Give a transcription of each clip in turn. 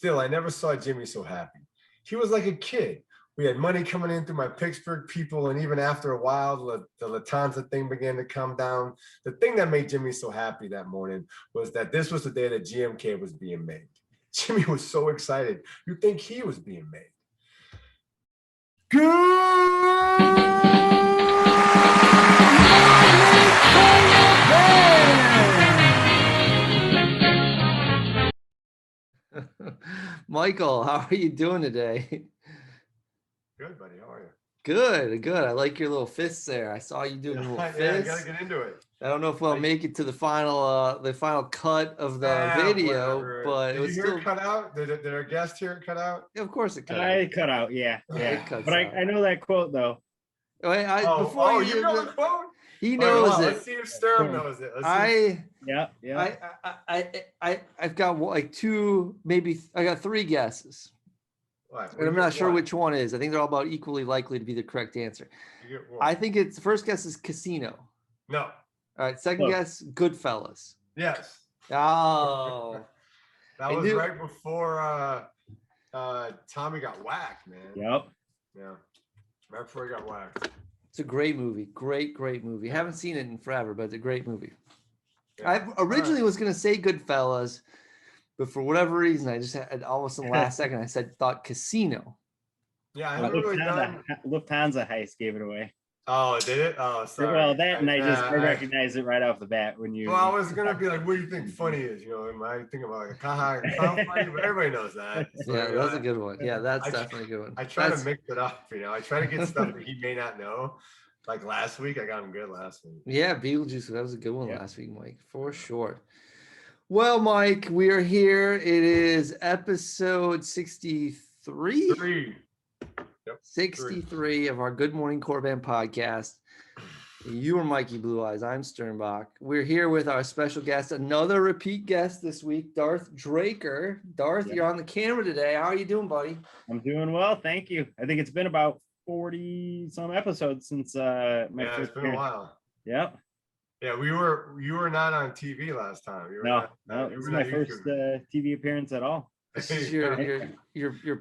still, I never saw Jimmy so happy. He was like a kid. We had money coming in through my Pittsburgh people, and even after a while, the Latanza thing began to come down. The thing that made Jimmy so happy that morning was that this was the day that GMK was being made. Jimmy was so excited. You'd think he was being made. Michael, how are you doing today? Good, buddy. How are you? Good. I like your little fists there. I saw you doing a little fists. Yeah, I gotta get into it. I don't know if we'll make it to the final cut of the video, whatever. but Did it was you hear still it cut out? Did our guest hear it cut out? Yeah, of course it cut out. It cut out, yeah. It cuts but out. I know that quote though. Before you know the quote? He knows it. Let's see if Sturm knows it. I've got like two, maybe I got three guesses. And I'm not sure which one is. I think they're all about equally likely to be the correct answer. I think it's the first guess is Casino. No. All right. Second guess, Goodfellas. Yes. Oh. That was right before Tommy got whacked, man. Yep. Yeah. Right before he got whacked. It's a great movie. Great movie. Haven't seen it in forever, but it's a great movie. Yeah. I originally was going to say Goodfellas, but for whatever reason, I just had almost in the last second, I thought Casino. Yeah, I haven't really done. Lufthansa heist gave it away. Oh, did it? Oh, sorry. Well, I recognized it right off the bat when you. Well, I was gonna be like, "What do you think funny is?" You know, am I thinking about like a clown funny? But everybody knows that. So, yeah, that's a good one. Yeah, that's definitely a good one. I try to mix it up. You know, I try to get stuff that he may not know. Like last week, I got him good last week. Yeah, Beetlejuice. That was a good one last week, Mike, for sure. Well, Mike, we are here. It is episode 63. Yep, 63 of our Good Morning Korriban podcast. You are Mikey Blue Eyes. I'm Sternbach. We're here with our special guest, another repeat guest this week, Darth Draker. Darth, you're on the camera today. How are you doing, buddy? I'm doing well, thank you. I think it's been about 40 some episodes since my first it's been a while. Yep. Yeah, you were not on TV last time. No, it was my first TV appearance at all. This is your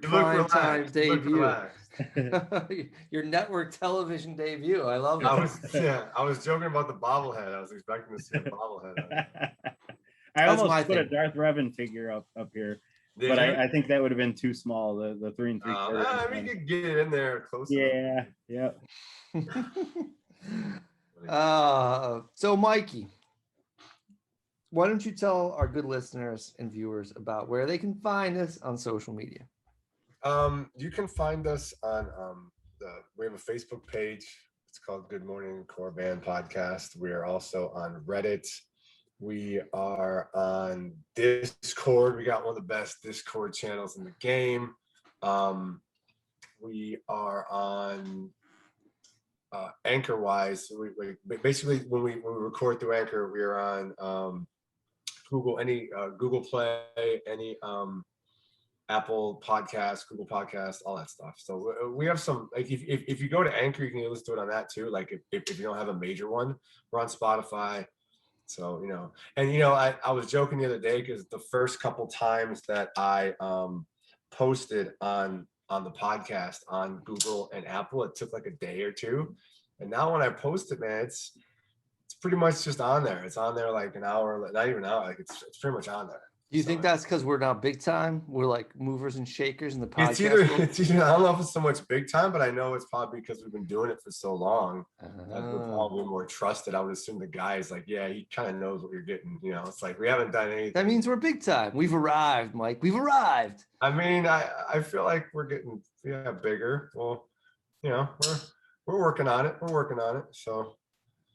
prime time debut. Your network television debut. I love it. I was joking about the bobblehead. I was expecting to see a bobblehead. I almost put a Darth Revan figure up here. But I think that would have been too small. The 3 3/4. I mean, you could get it in there close. Yeah. So Mikey, why don't you tell our good listeners and viewers about where they can find us on social media? You can find us on we have a Facebook page. It's called Good Morning Korriban Podcast. We are also on Reddit. We are on Discord. We got one of the best Discord channels in the game. We are on Anchor-wise. We basically when we record through Anchor, we are on Google Play, any Apple Podcasts, Google Podcasts, all that stuff. So we have some, like if you go to Anchor, you can listen to it on that too. Like if you don't have a major one, we're on Spotify. So, you know, and, you know, I was joking the other day because the first couple times that I posted on the podcast on Google and Apple, it took like a day or two. And now when I post it, man, it's pretty much just on there. It's on there like an hour, not even an hour. Like it's pretty much on there. Do you think that's because we're now big time? We're like movers and shakers in the podcast. It's either, I don't know if it's so much big time, but I know it's probably because we've been doing it for so long. That we're probably more trusted. I would assume the guy is like, yeah, he kind of knows what you're getting. You know, it's like we haven't done anything. That means we're big time. We've arrived, Mike. We've arrived. I mean, I feel like we're getting bigger. Well, you know, we're working on it. We're working on it. So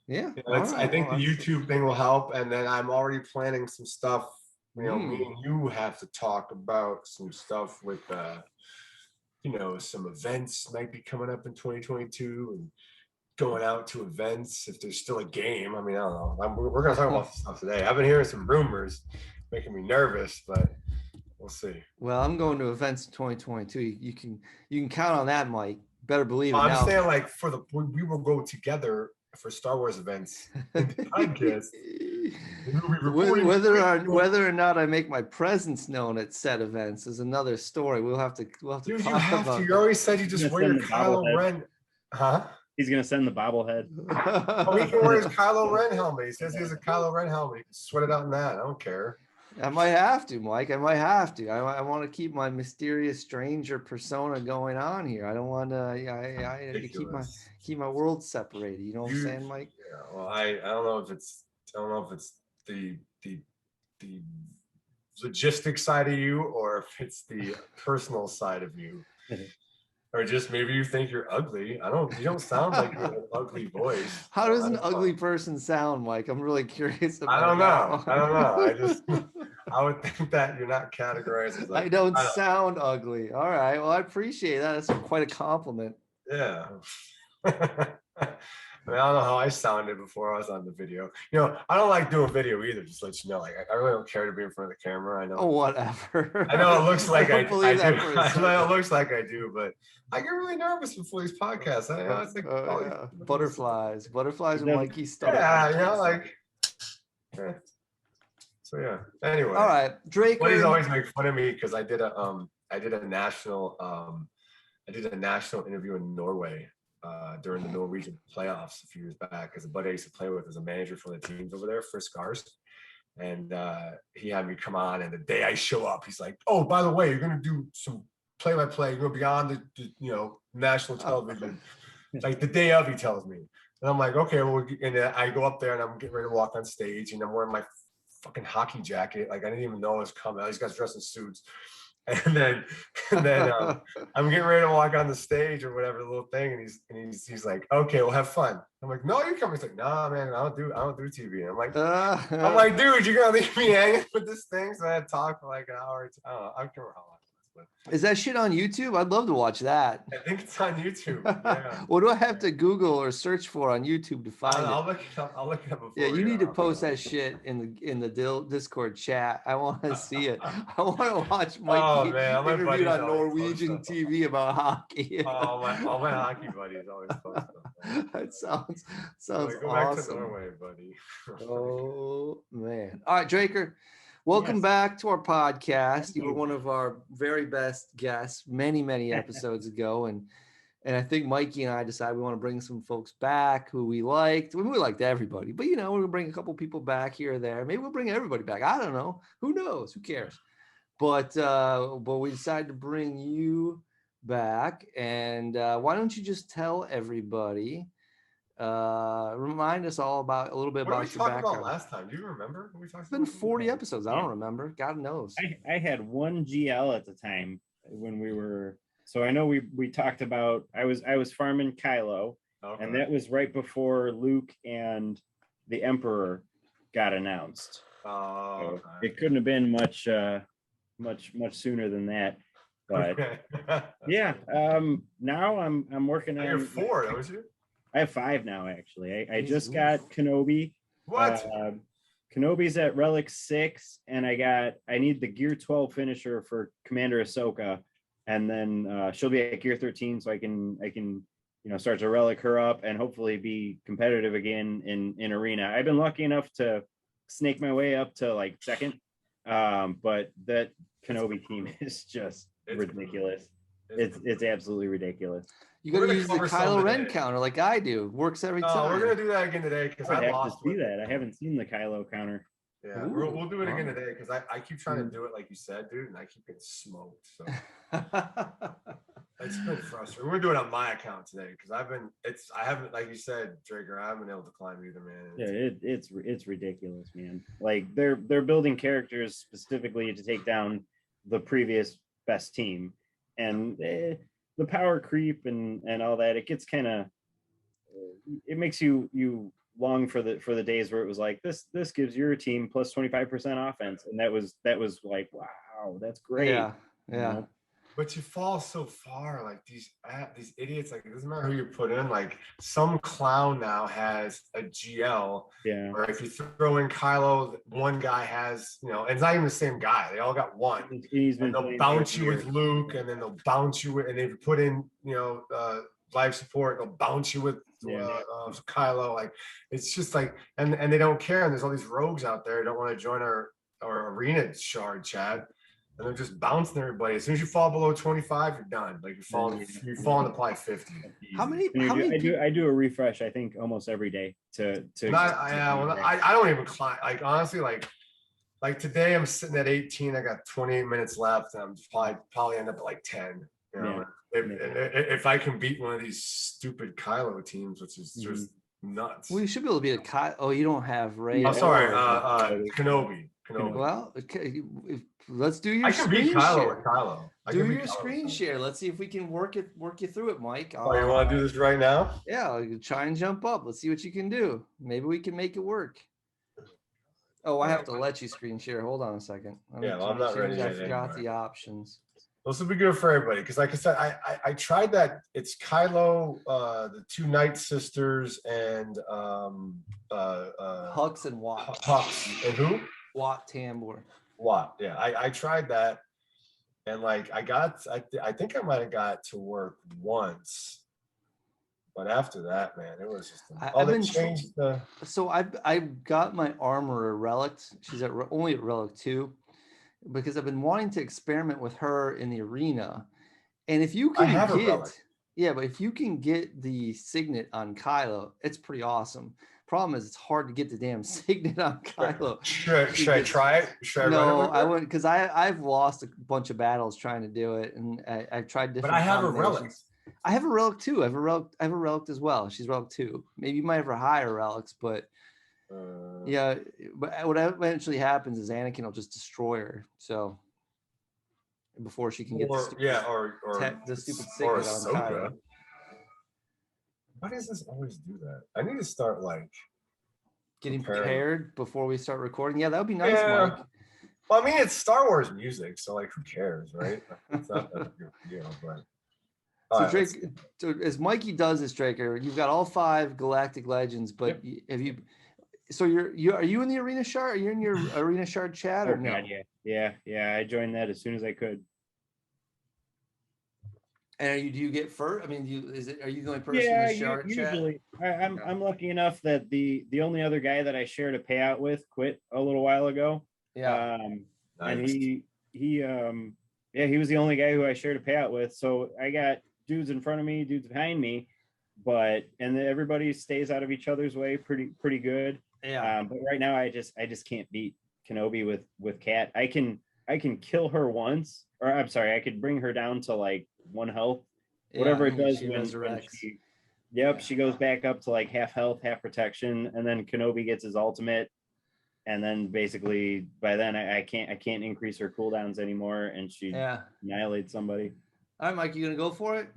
yeah, you know, I think the YouTube thing will help. And then I'm already planning some stuff. You know, me and you have to talk about some stuff with, you know, some events might be coming up in 2022 and going out to events if there's still a game. I mean, I don't know. We're going to talk about this stuff today. I've been hearing some rumors making me nervous, but we'll see. Well, I'm going to events in 2022. You can count on that, Mike. Better believe it. I'm saying like we will go together for Star Wars events in the podcast. Whether or not I make my presence known at said events is another story. We'll have to Dude, talk you have about to. You always said you just wear your Kylo Ren. Huh? He's gonna send the bobblehead. Oh, he can wear his Kylo Ren helmet. He says he has a Kylo Ren helmet. He can sweat it out in that. I don't care. I might have to, Mike. I might have to. I want to keep my mysterious stranger persona going on here. I don't want to. I need to keep my world separated. You know what I'm saying, Mike? Yeah. Well, I don't know if it's the logistic side of you or if it's the personal side of you. Or just maybe you think you're ugly. You don't sound like you have an ugly voice. How does an ugly person sound, Mike? I'm really curious about I don't know. I would think that you're not categorized as I don't sound ugly. All right. Well, I appreciate that. That's quite a compliment. Yeah. I mean, I don't know how I sounded before I was on the video. You know, I don't like doing video either, just to let you know. Like, I really don't care to be in front of the camera. I know. Oh, whatever. I know it looks like I do. I know it looks like I do, but I get really nervous before these podcasts. I know it's like butterflies with Mikey Sturm. Yeah, you know, like. So yeah. Anyway. All right, Draker. Buddies always make fun of me because I did a national interview in Norway. During the Norwegian playoffs a few years back, as a buddy I used to play with as a manager for the teams over there for Scars. And he had me come on, and the day I show up, he's like, "Oh, by the way, you're gonna do some play-by-play. You're gonna be on the national television." Like the day of, he tells me. And I'm like, okay, well, and I go up there and I'm getting ready to walk on stage, and I'm wearing my fucking hockey jacket. Like I didn't even know it was coming. All these guys dressed in suits. And then I'm getting ready to walk on the stage or whatever, the little thing, and he's like, "Okay, well, have fun." I'm like, "No, you come." He's like, "Nah, man, I don't do TV." And I'm like, "Dude, you're gonna leave me hanging with this thing?" So I had to talk for like an hour. I don't know. I don't care how long. Is that shit on YouTube? I'd love to watch that. I think it's on YouTube. Yeah. What do I have to Google or search for on YouTube to find it? I'll look it up. I'll look it up before. Yeah, you need to post that shit in the Discord chat. I want to see it. I want to watch Mikey interviewed on Norwegian TV about hockey. All my hockey buddies always post stuff. That sounds go awesome. Back to Norway, buddy. Oh man! All right, Draker. Welcome back to our podcast. You were one of our very best guests many episodes ago, and I think Mikey and I decided we want to bring some folks back who we liked. We liked everybody, but we're gonna bring a couple people back here or there. Maybe we'll bring everybody back. I don't know. Who knows? Who cares? But we decided to bring you back, and why don't you just tell everybody? Remind us all about a little bit about your background. What did we talk about last time? Do you remember? It's been 40 episodes. I don't remember. God knows. I had one GL at the time when we were. So I know we talked about. I was farming Kylo, and that was right before Luke and the Emperor got announced. Oh, so it couldn't have been much sooner than that. But yeah, now I'm working on. You're 4, don't you? I have 5 now, actually. I just got Kenobi. What? Kenobi's at Relic 6, and I need the Gear 12 finisher for Commander Ahsoka, and then she'll be at Gear 13, so I can start to relic her up and hopefully be competitive again in Arena. I've been lucky enough to snake my way up to like 2nd, but that Kenobi team is just ridiculous. It's absolutely ridiculous. You got to use the Kylo Ren counter like I do. Works every time. We're gonna do that again today because I lost. To see that. I haven't seen the Kylo counter. Yeah, we'll do it again today because I keep trying to do it like you said, dude, and I keep getting smoked. So it's been frustrating. We're gonna do it on my account today because I haven't, like you said, Draker, I haven't been able to climb either, man. Yeah, it's ridiculous, man. Like they're building characters specifically to take down the previous best team, and the power creep and all that, it gets kind of, it makes you long for the days where it was like this gives your team plus 25% offense, and that was like, wow, that's great. Yeah. You know? But you fall so far, like these idiots, like it doesn't matter who you put in, like some clown now has a GL. Yeah. Or if you throw in Kylo, one guy has, and it's not even the same guy. They all got one. And they'll bounce you with Luke, and then they'll bounce you with, and if you put in, life support. They'll bounce you with Kylo. Like it's just like, and they don't care. And there's all these rogues out there who don't want to join our arena shard chat. And they're just bouncing everybody. As soon as you fall below 25, you're done. Like you're falling to probably 50. How many I do a refresh, I think, almost every day to I don't even climb. Like honestly, like today I'm sitting at 18. I got 28 minutes left. And I'm probably end up at like 10. You know, if I can beat one of these stupid Kylo teams, which is just nuts. Well, you should be able to beat a Kylo. Oh, you don't have Rey. Oh, sorry, Kenobi. Well, let's do your I can screen beat Kylo share. with Kylo. Do your screen share. Let's see if we can work you through it, Mike. Oh, you want to do this right now? Yeah, try and jump up. Let's see what you can do. Maybe we can make it work. Oh, I have to let you screen share. Hold on a second. I'm not ready. I forgot the options. This will be good for everybody because, like I said, I tried that. It's Kylo, the two Night Sisters, and Hux and Watt. Hux and who? Watt Tambor. Watt. Yeah, I tried that, and like I think I might have got to work once, but after that, man, it was just So I got my armor relic. She's only at relic 2. Because I've been wanting to experiment with her in the arena, and if you can but if you can get the signet on Kylo, it's pretty awesome. Problem is, it's hard to get the damn signet on Kylo. Should I try it? No, I wouldn't, because I've lost a bunch of battles trying to do it, and I've tried different. But I have a relic. I have a relic too. I have a relic as well. She's relic 2. Maybe you might have her higher relics, but. Yeah, but what eventually happens is Anakin will just destroy her. So before she can get the stupid signet on Kylo. Why does this always do that? I need to start like getting prepared before we start recording. Yeah, that would be nice, Mike. Well, I mean, it's Star Wars music, so like, who cares, right? It's not that big a deal, but. So Drake, as Mikey does this, Draker, you've got all 5 Galactic Legends, but have you? So are you in the arena shard? Are you in your arena shard chat or no? God, yeah. I joined that as soon as I could. And do you get first? I mean, are you the only person in the shard chat? Usually. I'm lucky enough that the only other guy that I shared a payout with quit a little while ago. Yeah. And he was the only guy who I shared a payout with. So I got dudes in front of me, dudes behind me, and everybody stays out of each other's way pretty good. Yeah. But right now I just can't beat Kenobi with Kat. I can kill her once, or I'm sorry, I could bring her down to like 1 health, whatever it does when she goes back up to like half health, half protection, and then Kenobi gets his ultimate, and then basically by then I can't increase her cooldowns anymore, and she annihilates somebody. All right, Mike, you gonna go for it?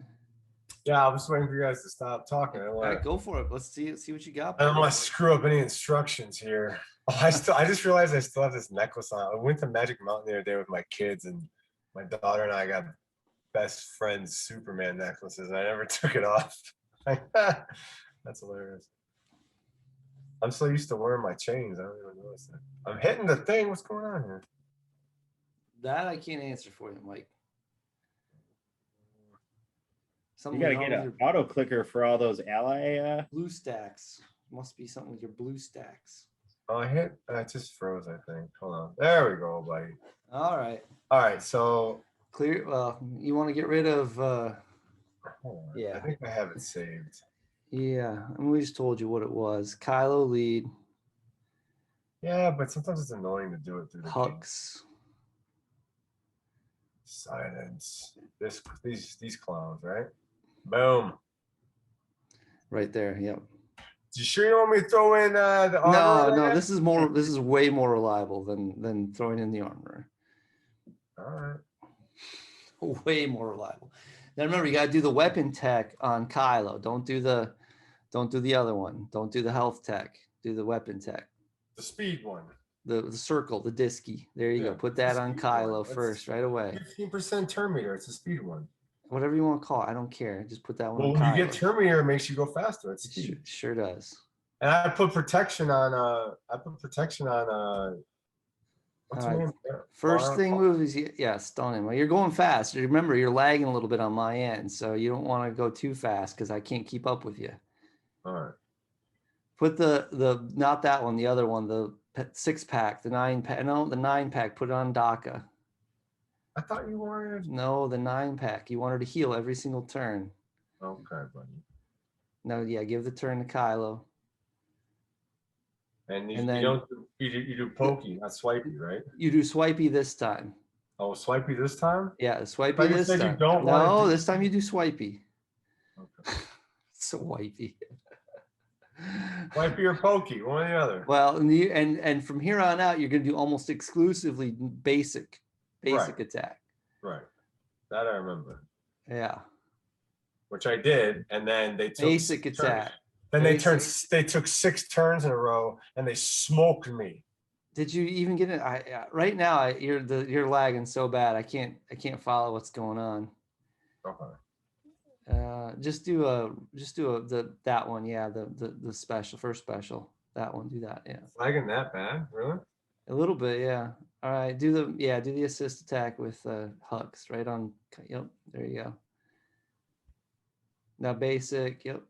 Yeah, I'm just waiting for you guys to stop talking. All right, go for it. Let's see what you got. I don't want to screw up any instructions here. Oh, I just realized I still have this necklace on. I went to Magic Mountain the other day with my kids, and my daughter and I got best friends Superman necklaces, and I never took it off. That's hilarious. I'm so used to wearing my chains. I don't even notice that. I'm hitting the thing. What's going on here? That I can't answer for you, Mike. You gotta get an auto clicker for all those ally blue stacks. Must be something with your blue stacks. Oh, I just froze, I think. Hold on. There we go, buddy. All right. So clear. Well, you want to get rid of I think I have it saved. Yeah, I mean, we just told you what it was. Kylo lead. Yeah, but sometimes it's annoying to do it through the Hux. Game. Silence. These clowns, right? Boom. Right there. Yep. You sure you don't want me to throw in the armor? No. This is way more reliable than throwing in the armor. All right. Way more reliable. Now remember, you got to do the weapon tech on Kylo. Don't do the other one. Don't do the health tech. Do the weapon tech. The speed one. The circle, the disky. There you go. Put that on Kylo first, right away. 15% turn meter. It's a speed one. Whatever you want to call it. I don't care. Just put that one on Kylo. When you get turn meter, it makes you go faster. It's speed. Sure does. And I put protection on What's All right. your name? Yeah. First thing Oh, move is, yeah, stun him. Well, you're going fast. Remember, you're lagging a little bit on my end, so you don't want to go too fast because I can't keep up with you. all right. Put the not that one, the other one, the 6-pack, the 9-pack. No, the 9-pack. Put it on Daka. I thought you wanted. No, the 9-pack. You want her to heal every single turn. Okay, buddy. No, yeah, give the turn to Kylo. And you, And then- you don't do, you do pokey, not swipey, right? You do swipey this time. Oh, swipey this time? Yeah, swipey thought you this said you time. don't wanna No, do- this time you do swipey. Okay. Swipey. Swipey or pokey, one or the other. Well, and from here on out, you're going to do almost exclusively basic Right. attack. Right. That I remember. Yeah, Which I did, and then they took basic 6 attack. turns. Then Basic. they took 6 turns in a row and they smoked me. Did you even get it? Right now, you're lagging so bad. I can't follow what's going on. Okay. Just do that one. Yeah, the special, first special. That one. Do that. Yeah. Lagging that bad? Really? A little bit, yeah. All right, do the assist attack with Hux right on. Yep, there you go. Now basic, yep.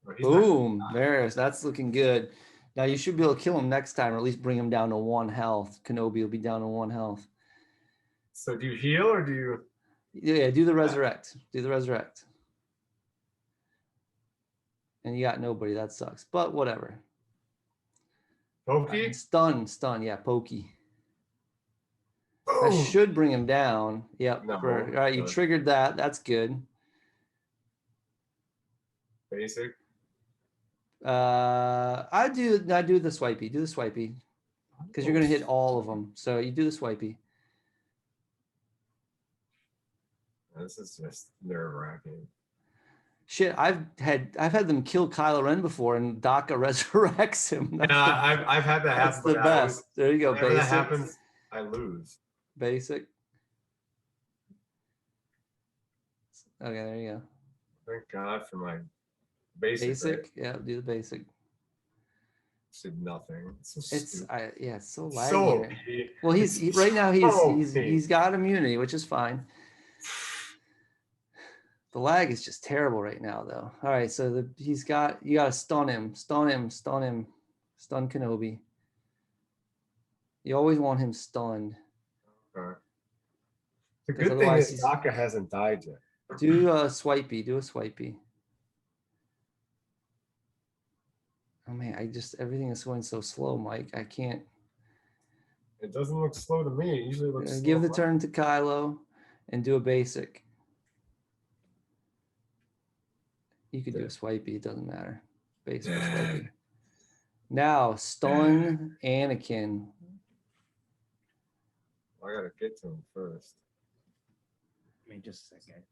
Well, he's not- Boom, that's looking good. Now you should be able to kill him next time, or at least bring him down to 1 health. Kenobi will be down to 1 health. So do you heal or do you? Yeah, do the resurrect. Do the resurrect. And you got nobody. That sucks, but whatever. Pokey? Stun, yeah, pokey. That Boom. should bring him down. Yep. No, All right, you good. triggered that. That's good. Basic. I do the swipey. Do the swipey because you're gonna hit all of them. So you do the swipey. This is just nerve-wracking. Shit, I've had them kill Kylo Ren before, and Daka resurrects him. That's Yeah, I've had that that's happen. the but I best. There you go. whenever that Basic. happens, I lose. Basic. Okay, there you go. Thank God for my basic. Basic. Right? Yeah, do the basic. Did nothing. It's so It's stupid. it's so laggy. So here. Well, it's right now so he's got immunity, which is fine. The lag is just terrible right now, though. All right, so you got to stun him, stun Kenobi. You always want him stunned. Okay. The 'Cause good thing otherwise is Daka hasn't died yet. Do a swipey. Do a swipey. Oh man, everything is going so slow, Mike. I can't. It doesn't look slow to me. It usually looks slow. Give the turn to Kylo, and do a basic. You could do a swipey. It doesn't matter. Basic or swipey. Now stun Anakin. I gotta get to him first. Give me just a second.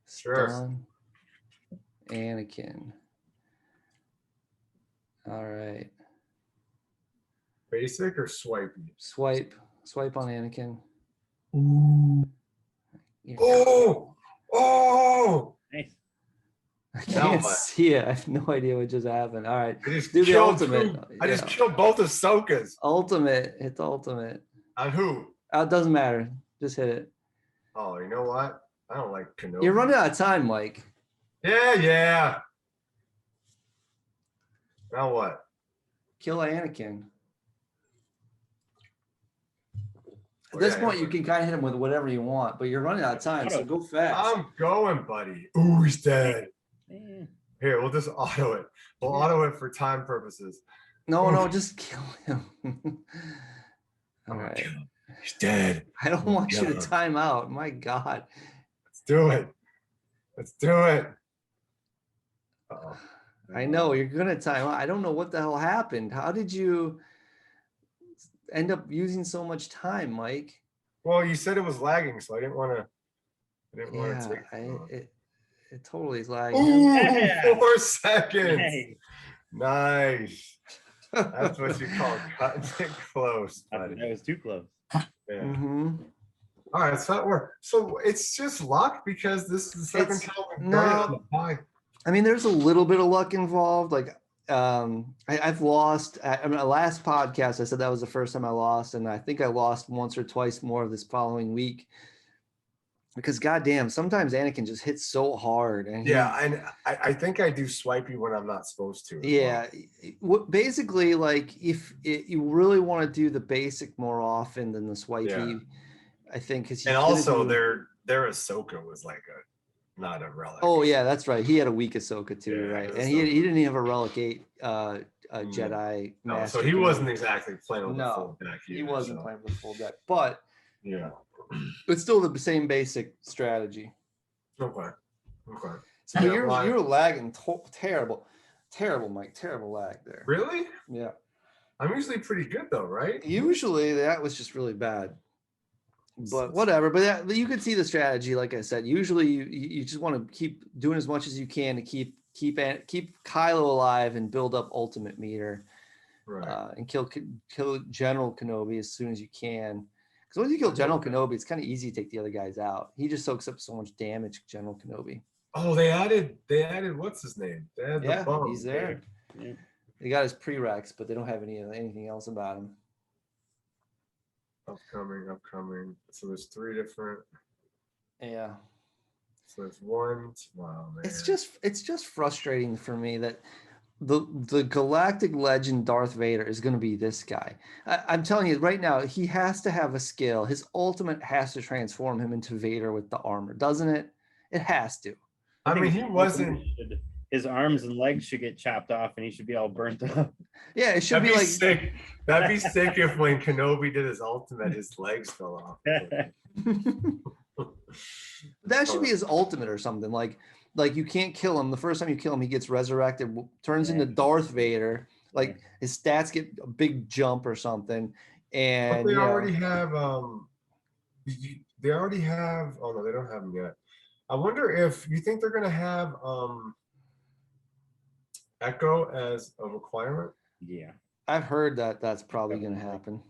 Sure. Stun Anakin. All right. Basic or swipey? Swipe on Anakin. Ooh. Yeah. Oh! Nice. I Now can't what? see it. I have no idea what just happened. All right. I just Do the killed ultimate. I just Yeah. killed both Ahsokas. Ultimate. Hit the ultimate. On who? It doesn't matter. Just hit it. Oh, you know what? I don't like Kenobi. You're running out of time, Mike. Yeah. Now what? Kill Anakin. At Oh, this yeah, point, yeah. you can kind of hit him with whatever you want, but you're running out of time, so go fast. I'm going, buddy. Ooh, he's dead. Eh, Here, we'll just auto it. We'll auto it for time purposes. No, just kill him. All I'm gonna right. kill him. He's dead. I don't want you to Yeah. time out. My God. Let's do it. Let's do it. Uh-oh. I know you're gonna time out. I don't know what the hell happened. How did you end up using so much time, Mike? Well, you said it was lagging, so I didn't want to. Yeah, take it long. it totally is lagging. Ooh, Yeah. 4 seconds. Hey, Nice. That's what you call cutting it close, that buddy. was too close. Yeah. hmm All right, so that worked. So it's just luck because this is the second It's- time we've no. done it on the pie. I mean, there's a little bit of luck involved. Like I've lost. I mean, last podcast I said that was the first time I lost, and I think I lost once or twice more this following week. Because goddamn, sometimes Anakin just hits so hard, and Yeah, and I think I do swipey when I'm not supposed to. Yeah, basically, like if you really want to do the basic more often than the swipey, I think because and also their Ahsoka was like not a relic. Oh yeah, that's right. He had a weak Ahsoka too, right? And he didn't even have a relic 8 Jedi master. So he wasn't exactly playing with the full deck. He wasn't playing with the full deck, but yeah, it's still the same basic strategy. Okay. So you were lagging terrible, Mike. Terrible lag there. Really? Yeah. I'm usually pretty good though, right? Usually that was just really bad. But whatever. But you can see the strategy. Like I said, usually you just want to keep doing as much as you can to keep Kylo alive and build up ultimate meter, right? And kill General Kenobi as soon as you can. Because once you kill General Kenobi, it's kind of easy to take the other guys out. He just soaks up so much damage, General Kenobi. Oh, they added what's his name? They had the bomb. He's there. Yeah. They got his prereqs, but they don't have anything else about him. Upcoming. So there's 3 different. Yeah. So there's 1. Wow, man. It's just frustrating for me that the galactic legend Darth Vader is going to be this guy. I'm telling you right now, he has to have a skill. His ultimate has to transform him into Vader with the armor, doesn't it? It has to. I mean, he wasn't. His arms and legs should get chopped off, and he should be all burnt up. Yeah, it should be like sick. That'd be sick if when Kenobi did his ultimate, his legs fell off. That should be his ultimate or something. Like you can't kill him. The first time you kill him, he gets resurrected, turns into Darth Vader. Like his stats get a big jump or something. And but they already have. They already have. Oh no, they don't have them yet. I wonder if you think they're going to have Echo as a requirement. Yeah, I've heard that that's probably going to happen.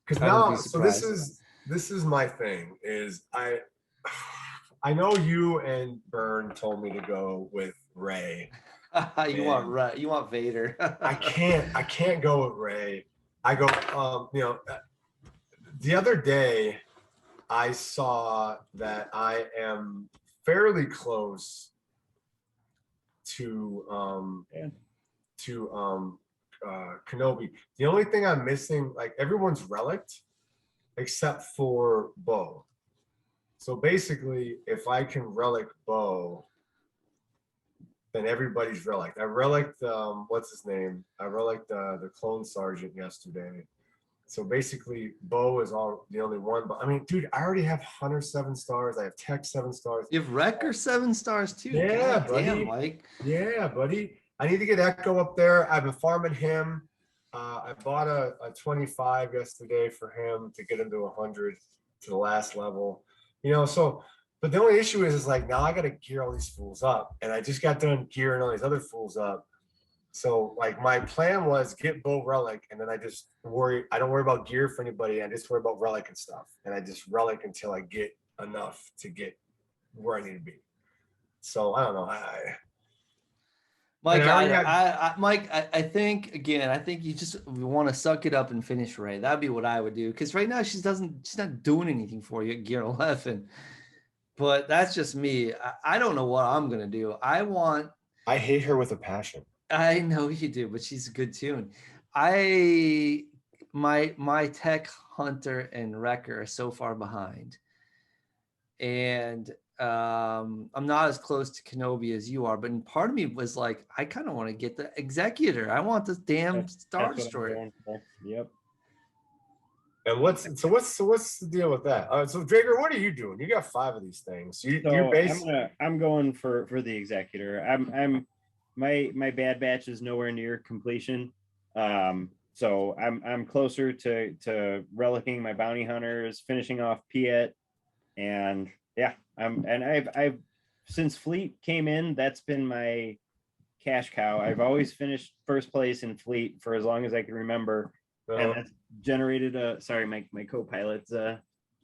Because now, so this is my thing. Is I know you and Byrne told me to go with Rey. You want Vader. I can't go with Rey. I go. The other day, I saw that I am fairly close to Kenobi. The only thing I'm missing, like everyone's relicked except for Bo. So basically, if I can relic Bo, then everybody's relicked. I relicked what's his name? I relicked the clone sergeant yesterday. So basically, Bo is the only one. But I mean, dude, I already have Hunter 7 stars. I have Tech 7 stars. You have Wrecker 7 stars too. Yeah, buddy. Damn, Mike. Yeah, buddy. I need to get Echo up there. I've been farming him. I bought a 25 yesterday for him to get him to 100 to the last level. But the only issue is like now I got to gear all these fools up, and I just got done gearing all these other fools up. So like my plan was get Bo Relic, and then I don't worry about gear for anybody. I just worry about Relic and stuff. And I just Relic until I get enough to get where I need to be. So I don't know. Mike, I think you just want to suck it up and finish Rey. That'd be what I would do. Because right now she's not doing anything for you at gear 11. But that's just me. I don't know what I'm gonna do. I hate her with a passion. I know you do, but she's a good tune. My Tech, Hunter, and Wrecker are so far behind. And I'm not as close to Kenobi as you are, but part of me was like, I kind of want to get the Executor. I want this damn Star Destroyer. Yep. And what's the deal with that? So Draker, what are you doing? You got 5 of these things. I'm going for the Executor. My bad batch is nowhere near completion. So I'm closer to relicking my bounty hunters, finishing off Piet, and I've since Fleet came in, that's been my cash cow. I've always finished first place in Fleet for as long as I can remember. And that's generated my co-pilot's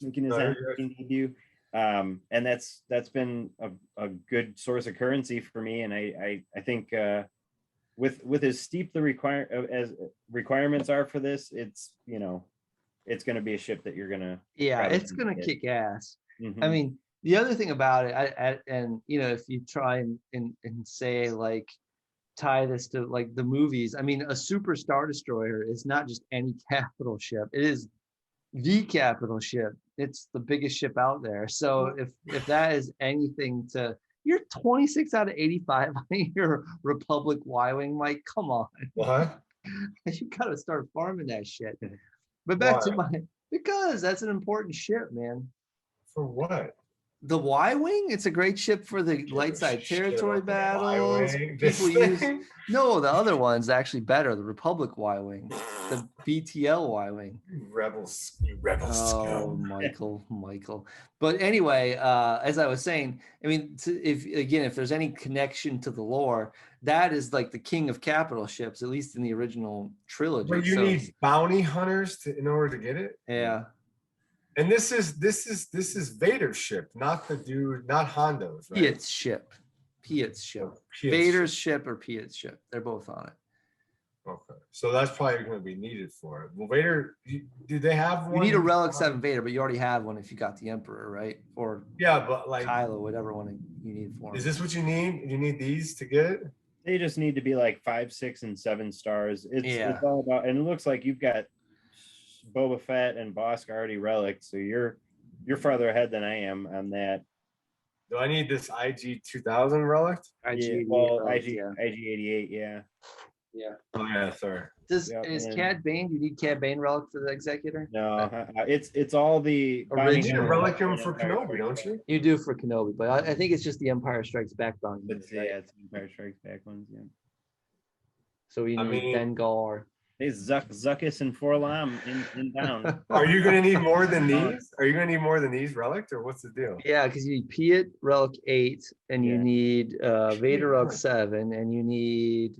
making his debut. And that's been a good source of currency for me. And I think with as steep the requirements are for this, it's it's going to be a ship that you're gonna it's gonna kick ass. Mm-hmm. I mean, the other thing about it, and if you try and say like tie this to like the movies, I mean, a super Star Destroyer is not just any capital ship. It is the capital ship. It's the biggest ship out there. So if that is anything to, you're 26 out of 85 on your Republic Y-Wing, Mike, come on. What? You gotta start farming that shit. But back to because that's an important ship, man. For what? The Y-Wing, it's a great ship for the light side territory battles. People use no, the other one's actually better. The Republic Y-Wing, the BTL Y-Wing. You rebel Oh, scum. Michael. But anyway, as I was saying, I mean, if there's any connection to the lore, that is like the king of capital ships, at least in the original trilogy. But you need bounty hunters in order to get it. Yeah. And this is Vader's ship, not Hondo's, right? Piet's ship. Vader's ship or Piet's ship. They're both on it. Okay, so that's probably going to be needed for it. Well, Vader, do they have one? You need a Relic 7 Vader, but you already have one if you got the Emperor, right? Or yeah, but like Kylo, whatever one you need for him. Is this what you need? You need these to get it? They just need to be like 5, 6, and 7 stars. It's all about, and it looks like you've got Boba Fett and Bosk already relic, so you're farther ahead than I am on that. Do I need this IG 2000 relic? IG 88, yeah. Yeah. Oh yeah, sorry. Is Cad Bane? You need Cad Bane relic for the Executor? No, it's all the original reliquum for Kenobi, don't you? You do for Kenobi, but I think it's just the Empire Strikes Back bounty. It's Empire Strikes Back ones, yeah. So you need Dengar. Hey, Zuckus and Forlam in down. Are you going to need more than these? Are you going to need more than these relics, or what's the deal? Yeah, because you need Piet Relic 8, and you need Vader Relic 7, and you need,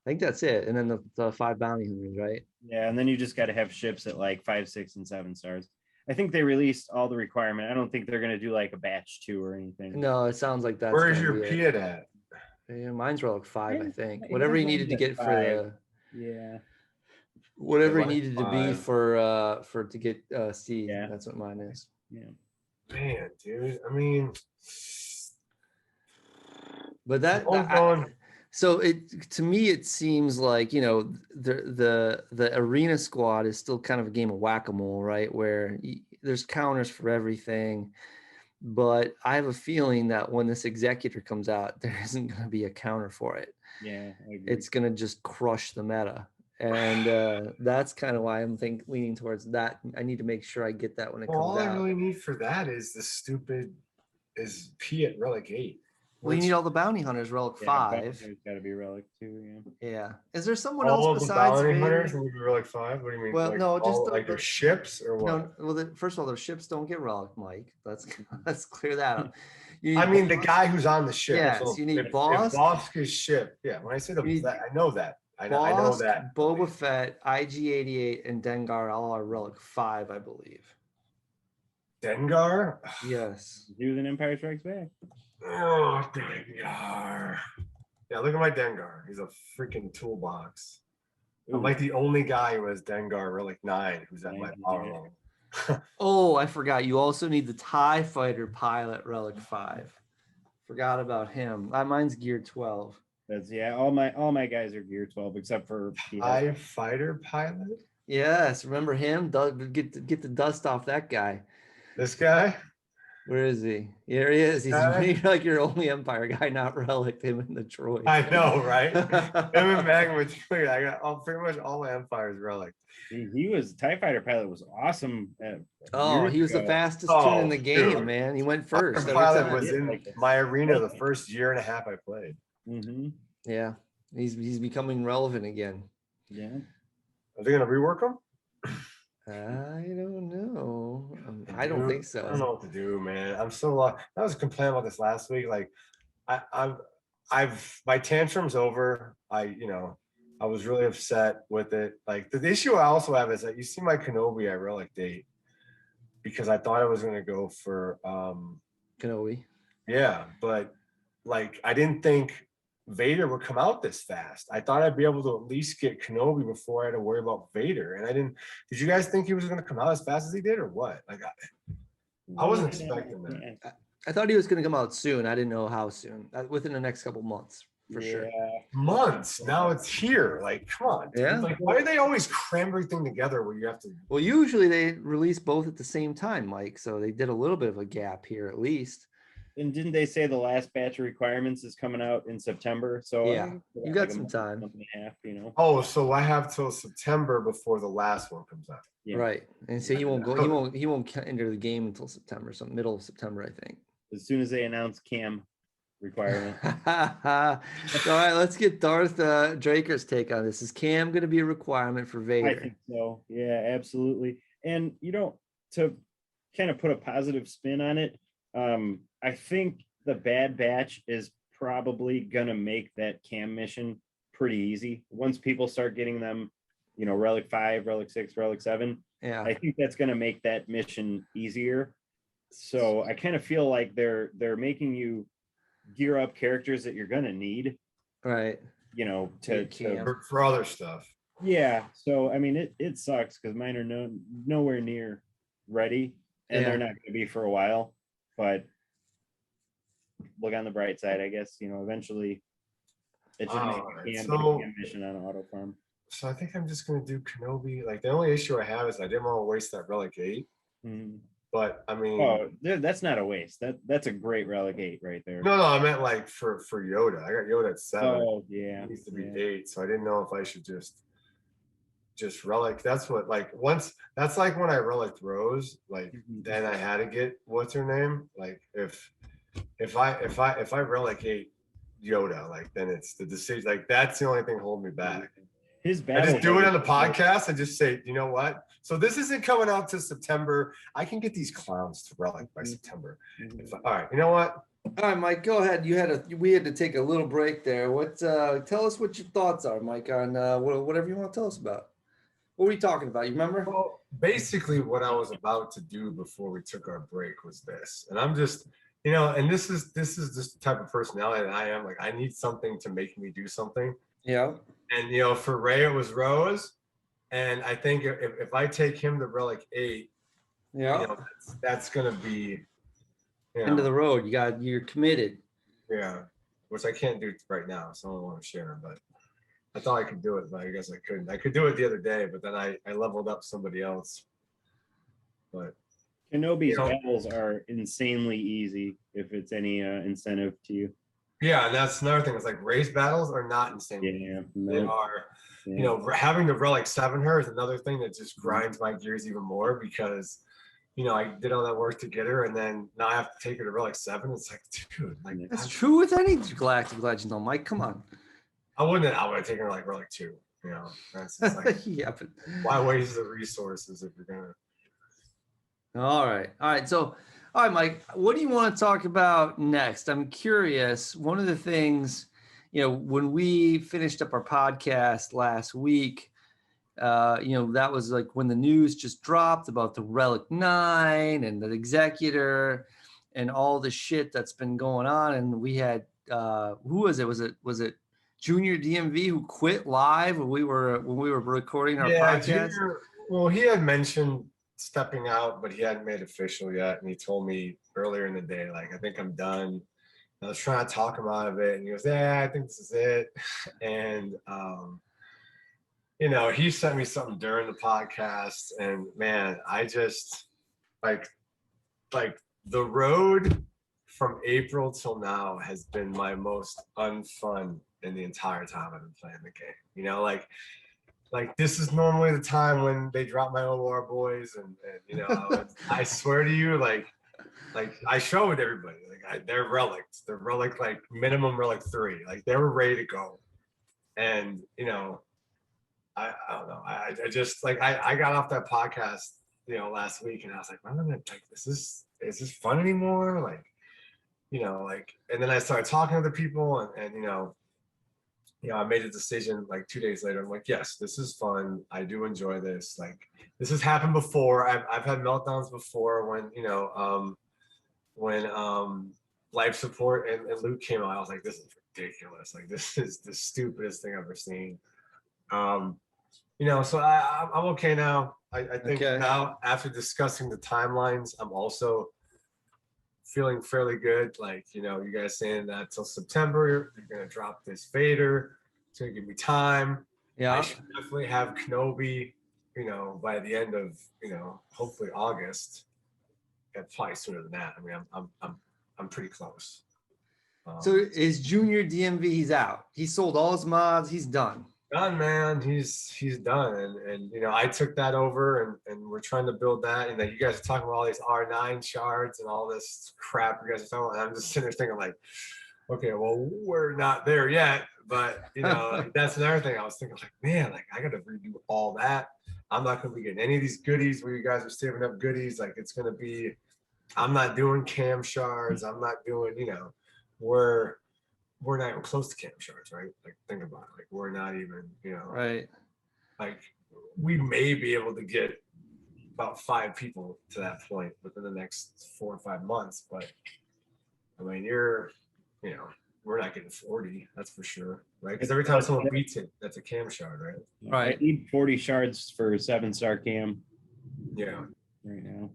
I think that's it, and then the 5 bounty hunters, right? Yeah, and then you just got to have ships at like 5, 6, and 7 stars. I think they released all the requirement. I don't think they're going to do like a batch 2 or anything. No, it sounds like that's. Where is your Piet at? Yeah, mine's Relic 5, I think. Whatever you needed to get for the. Yeah. Whatever it needed to be for to get C. Yeah. That's what mine is. Yeah. Man, dude. I mean, but so it to me it seems like the arena squad is still kind of a game of whack-a-mole, right? Where there's counters for everything, but I have a feeling that when this Executor comes out, there isn't going to be a counter for it. Yeah, I agree. It's going to just crush the meta. And that's kind of why I'm leaning towards that. I need to make sure I get that when it comes out. All I really need for that is Piet Relic 8. Well, you need all the bounty hunters, Relic 5. There's got to be Relic 2, yeah. Is there someone all else besides the bounty Vader? hunters will be Relic 5? What do you mean? Well, no, just like their ships or what? No, well, first of all, their ships don't get Relic, Mike. Let's clear that up. I mean, the guy who's on the ship. Yes, so you need Bosk. Bosk's ship. Yeah, when I say I know that. I know that. Boba Fett, IG-88, and Dengar all are Relic 5, I believe. Dengar? Yes. He was in Empire Strikes Back. Oh, Dengar. Yeah, look at my Dengar. He's a freaking toolbox. Ooh. I'm like the only guy who has Dengar Relic 9 who's at my power level. Oh, I forgot. You also need the TIE Fighter pilot Relic 5. Forgot about him. Mine's Gear 12. That's all my guys are Gear 12 except for TIE Fighter pilot. Yes, remember him? Get the dust off that guy. This guy? Where is he? Here he is. He's like your only Empire guy, not Relic. Him and the droid. I know, right? Him and Magma. I got pretty much all my Empires Relic. He was TIE Fighter pilot was awesome. He was the fastest tune in the game, dude. Man. He went first. Pilot was in my arena the first year and a half I played. Mm-hmm. Yeah, he's becoming relevant again. Yeah. Are they gonna rework him? I don't know. I don't think so. I don't know what to do, man. I'm so lost. I was complaining about this last week. Like, I've my tantrum's over. I was really upset with it. Like the issue I also have is that you see my Kenobi I Relic date because I thought I was gonna go for Kenobi. Yeah, but like I didn't think Vader would come out this fast. I thought I'd be able to at least get Kenobi before I had to worry about Vader. And I didn't. Did you guys think he was going to come out as fast as he did, or what? Like, I wasn't expecting that. I thought he was going to come out soon. I didn't know how soon. Within the next couple months, for sure. Months. Now it's here. Like, come on. Dude. Yeah. Like, why do they always cram everything together where you have to? Well, usually they release both at the same time, Mike. So they did a little bit of a gap here, at least. And didn't they say the last batch of requirements is coming out in September? So yeah, you got some time. Month and a half, you know. Oh, so I have till September before the last one comes out. Yeah. Right, and so he won't go. He won't enter the game until September, so middle of September, I think. As soon as they announce Cam requirement. All right, let's get Darth Draker's take on this. Is Cam going to be a requirement for Vader? I think so. Yeah, absolutely. And to kind of put a positive spin on it, I think the Bad Batch is probably gonna make that Cam mission pretty easy once people start getting them, Relic 5, Relic 6, Relic 7. Yeah, I think that's gonna make that mission easier. So I kind of feel like they're making you gear up characters that you're gonna need, right? For other stuff. Yeah. So I mean, it sucks because mine are nowhere near ready, and they're not gonna be for a while. But look on the bright side, I guess. Eventually it should make a mission on auto farm. So I think I'm just gonna do Kenobi. Like, the only issue I have is I didn't want to waste that Relic 8. Mm-hmm. But I mean, that's not a waste. That's a great Relic 8 right there. No, I meant like for Yoda. I got Yoda at 7. Oh yeah, it needs to be 8. So I didn't know if I should just Relic. That's what, like, that's like when I Relic Rose, like, then I had to get what's her name. Like, if I Relic 8 Yoda, like, then it's the decision. Like, that's the only thing holding me back. I just do it on the podcast and just say, you know what? So this isn't coming out till September. I can get these clowns to Relic by September. All right, you know what? All right, Mike, go ahead. We had to take a little break there. Tell us what your thoughts are, Mike, on whatever you want to tell us about. What were you talking about? You remember? Well, basically what I was about to do before we took our break was this. And I'm just, and this is just the type of personality that I am. Like, I need something to make me do something. Yeah. And, for Ray, it was Rose. And I think if I take him to Relic 8, that's going to be end of the road. You're committed. Yeah. Which I can't do right now. So I don't want to share him, but I thought I could do it, but I guess I couldn't. I could do it the other day, but then I leveled up somebody else. But Kenobi's battles are insanely easy if it's any incentive to you. Yeah, and that's another thing. It's like, race battles are not insane. Yeah, they are. Having to Relic 7 her is another thing that just grinds my gears even more, because I did all that work to get her, and then now I have to take her to Relic 7. It's like, dude, like, that's true with any Galactic Legend, though, Mike. Come on. I would have taken her like Relic 2. That's just like, yeah, but why waste the resources if you're gonna? All right. So, all right, Mike, what do you want to talk about next? I'm curious. One of the things, when we finished up our podcast last week, that was like when the news just dropped about the Relic 9 and the Executor and all the shit that's been going on. And we had, who was it? Was it Junior DMV who quit live when we were recording our podcast? Junior, well, he had mentioned stepping out, but he hadn't made it official yet. And he told me earlier in the day, like, I think I'm done. I was trying to talk him out of it, and he goes, I think this is it. And he sent me something during the podcast, and man, I just like the road from April till now has been my most unfun in the entire time I've been playing the game. Like this is normally the time when they drop my OR boys, and I swear to you, like I showed everybody, they're relics. They're Relic, like minimum Relic 3. Like, they were ready to go. And I don't know. I just, like, I got off that podcast, last week, and I was like, is this fun anymore? Like, and then I started talking to the people, and I made a decision like 2 days later. I'm like, yes, this is fun. I do enjoy this. Like, this has happened before. I've had meltdowns before when Life Support and Luke came out. I was like, this is ridiculous. Like this is the stupidest thing I've ever seen. So I'm okay now. I think Okay. now after discussing the timelines, I'm also feeling fairly good. Like, you guys saying that till September, you're gonna drop this Vader. It's gonna give me time. I Yeah. should definitely have Kenobi, by the end of, hopefully August. And probably sooner than that. I mean, I'm pretty close. So is Junior DMV? He's out. He sold all his mods. He's done. Done, man. He's done, and I took that over, and we're trying to build that. And you guys are talking about all these R9 shards and all this crap you guys are talking about. And I'm just sitting there thinking like, okay, well, we're not there yet, but that's another thing. I was thinking like, man, like I got to redo all that. I'm not going to be getting any of these goodies where you guys are saving up goodies. Like it's going to be, I'm not doing cam shards. I'm not doing, we're not even close to cam shards, right? Like think about it. Like we're not even, Right. like we may be able to get about 5 people to that point within the next 4 or 5 months. But I mean, we're not getting 40, that's for sure, right? Because every time someone beats it, that's a cam shard, right? Right. I need 40 shards for 7-star cam. Yeah. Right now.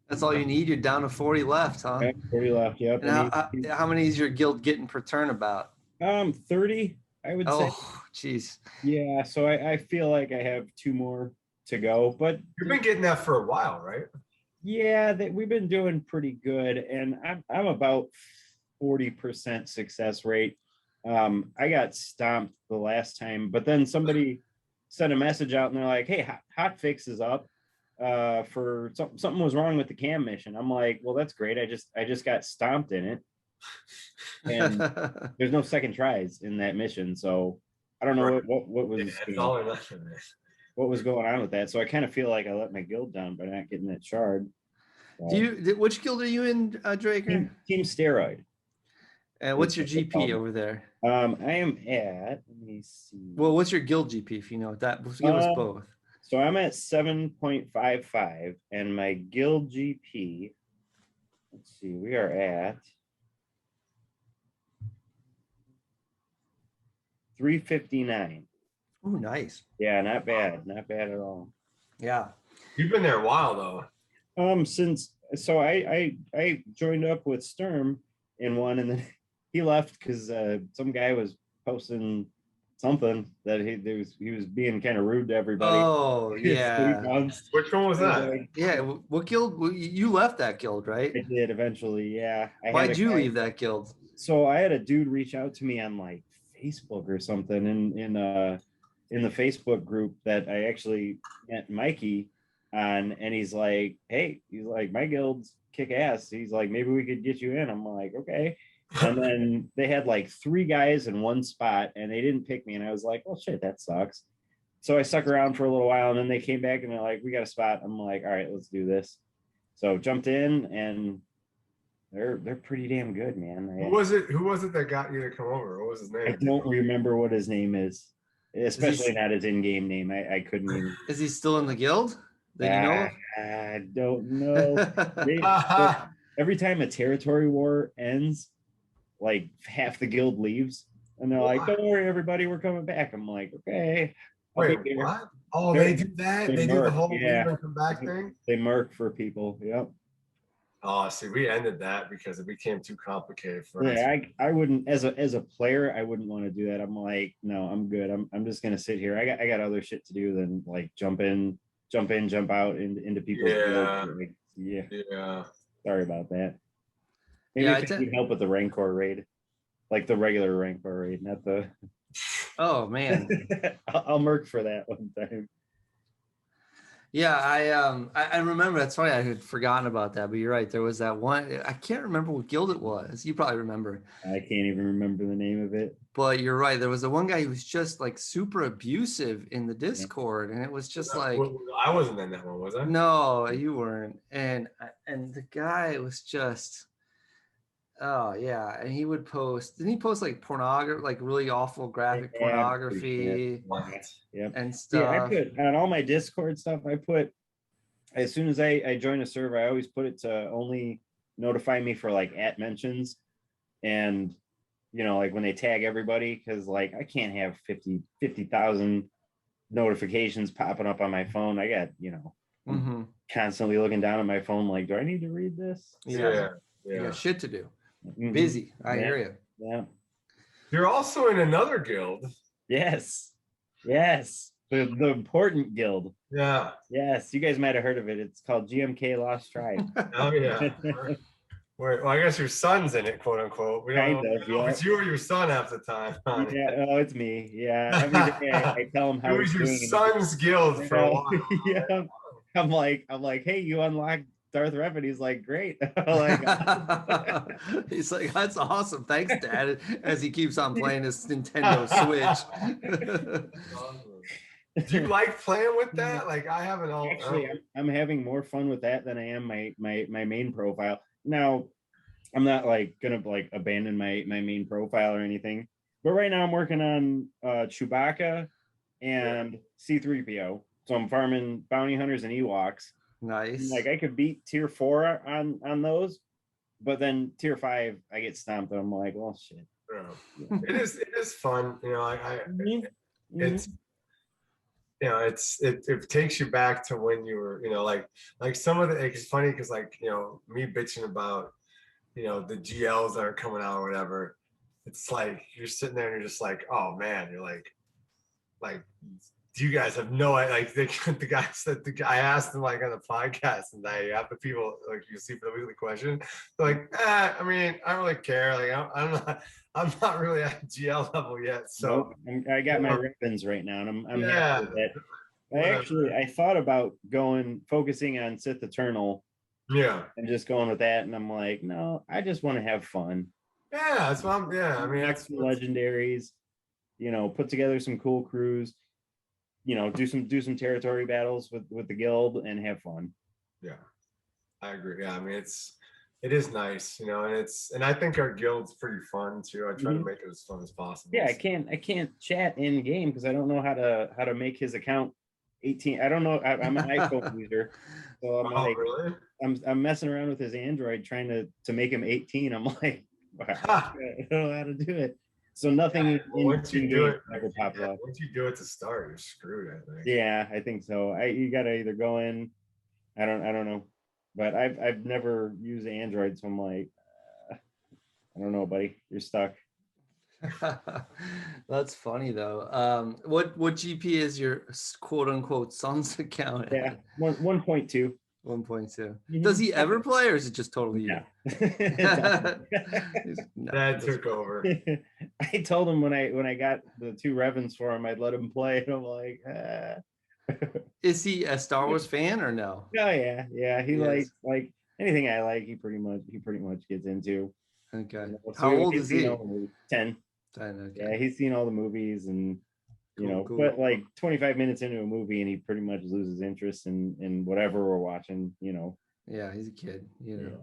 That's all you need. You're down to 40 left, huh? Okay, 40 left. Yep. And how many is your guild getting per turn about? 30, I would say. Oh, geez. Yeah. So I feel like I have 2 more to go, but You've been getting that for a while, right? yeah, we've been doing pretty good, and I'm about 40% success rate. I got stomped the last time, but then somebody sent a message out and they're like, "Hey, hot fix is up. For something was wrong with the cam mission." I'm like, well, that's great. I just got stomped in it, and there's no second tries in that mission, so I don't know what was what was going on with that. So I kind of feel like I let my guild down by not getting that shard. Which guild are you in, Draker? Team Steroid. And what's your GP over there? I am at, let me see. Well, what's your guild GP if you know that? Give us both. So I'm at 7.55, and my guild GP, let's see, we are at 359. Oh, nice. Yeah, not bad. Not bad at all. Yeah. You've been there a while though. So I joined up with Sturm in one, and then he left because some guy was posting something that he was being kind of rude to everybody. Oh, yeah. Which one was that? Yeah. What guild? You left that guild, right? I did eventually. Yeah. Why'd you leave that guild? So I had a dude reach out to me on like Facebook or something in the Facebook group that I actually met Mikey on, and he's like, "Hey," he's like, "my guild's kick ass." He's like, "Maybe we could get you in." I'm like, "Okay." And then they had like 3 guys in one spot, and they didn't pick me, and I was like, "Well, shit, that sucks." So I stuck around for a little while, and then they came back and they're like, "We got a spot." I'm like, "All right, let's do this." So jumped in, and they're pretty damn good, man. Who was it that got you to come over? What was his name? I don't remember what his name is, especially not his in-game name. I couldn't even. Is he still in the guild? That you know? I don't know. Every time a territory war ends, like half the guild leaves, and they're like, "Don't worry, everybody, we're coming back." I'm like, "Okay." Wait, what? Oh, they do that? They do the whole leave and come back thing? They murk for people. Yep. Oh, see, we ended that because it became too complicated for us. Yeah, I wouldn't, as a player, I wouldn't want to do that. I'm like, no, I'm good. I'm just gonna sit here. I got other shit to do than like jump in, jump out into people's guilds. Like, yeah. Sorry about that. Maybe if it would help with the Rancor raid, like the regular Rancor raid, not the. Oh man. I'll murk for that one time. Yeah, I remember. That's funny. I had forgotten about that, but you're right. There was that one. I can't remember what guild it was. You probably remember. I can't even remember the name of it. But you're right. There was the one guy who was just like super abusive in the Discord, and it was just like. I wasn't in that one, was I? No, you weren't. And the guy was just. Oh yeah, and he would post. Didn't he post like pornography, like really awful graphic pornography and stuff? Yeah, I put on all my Discord stuff. I put as soon as I join a server, I always put it to only notify me for like @ mentions, and you know, like when they tag everybody, because like I can't have 50,000 notifications popping up on my phone. I got, you know, I'm constantly looking down at my phone like, do I need to read this? Yeah. You got shit to do. Mhm. Busy. I hear you. Yeah. You're also in another guild. Yes. The important guild. Yeah. Yes, you guys might have heard of it. It's called GMK Lost Tribe. Oh yeah. Well, I guess your son's in it, quote unquote. We don't know if it's you or your son half the time. Yeah, oh, it's me. Yeah, every day I tell him how it was your doing. son's guild for a while. Yeah, I'm like, hey, you unlocked Darth Draker. He's like, great. Like, he's like, that's awesome. Thanks, Dad. As he keeps on playing his Nintendo Switch. Do you like playing with that? Like I haven't all. Actually, I'm having more fun with that than I am my main profile. Now, I'm not like gonna like abandon my main profile or anything, but right now I'm working on Chewbacca and C-3PO. So I'm farming bounty hunters and Ewoks. Nice. Like I could beat tier 4 on those, but then tier 5 I get stomped and I'm like, well, shit. It is fun, you know. It's you know, it takes you back to when you were, you know, like some of the, it's funny because like, you know, me bitching about, you know, the GLs that are coming out or whatever. It's like you're sitting there and you're just like, oh man, you're like you guys have no idea. Like the guy said, I asked him like on the podcast, and I have the people like you see for the weekly question. They're like, I mean, I don't really care. Like I'm not really at GL level yet. So I got my ribbons right now, and I'm yeah. happy with that. I thought about focusing on Sith Eternal. Yeah. And just going with that, and I'm like, no, I just want to have fun. Yeah, that's what I'm. Yeah, I mean, that's legendaries. You know, put together some cool crews. You know, do some territory battles with the guild and have fun. Yeah, I agree. Yeah, I mean, it is nice, you know, and I think our guild's pretty fun too. I try to make it as fun as possible. Yeah, I can't chat in game because I don't know how to make his account 18. I don't know. I'm an iPhone user, so I'm like, really? I'm messing around with his Android trying to make him 18. I'm like, wow, I don't know how to do it. So nothing once you do it ever pops up. Once you do it to start, you're screwed, I think. Yeah, I think so. You gotta either go in. I don't know, but I've never used Android, so I'm like, I don't know, buddy, you're stuck. That's funny though. What GP is your quote unquote son's account? Yeah, 1.2. 1.2. Does he ever play, or is it just totally you? Dad took over. I told him when I got the 2 Revens for him, I'd let him play, and I'm like, Is he a Star Wars fan or no? Oh yeah. He likes like anything I like. He pretty much gets into. Okay. So how old is he? 10. 10. Okay. Yeah, he's seen all the movies and. Cool. But like 25 minutes into a movie and he pretty much loses interest in whatever we're watching, you know. Yeah, he's a kid, you know.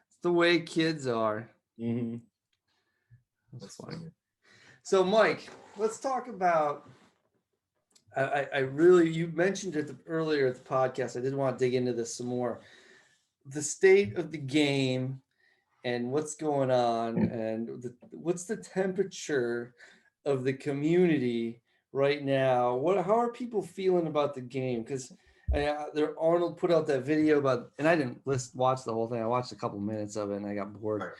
It's the way kids are. That's funny. So Mike, let's talk about I really, you mentioned it earlier at the podcast. I did want to dig into this some more. The state of the game and what's going on and what's the temperature of the community right now. How are people feeling about the game? Because Arnold put out that video about, and I didn't watch the whole thing. I watched a couple minutes of it and I got bored.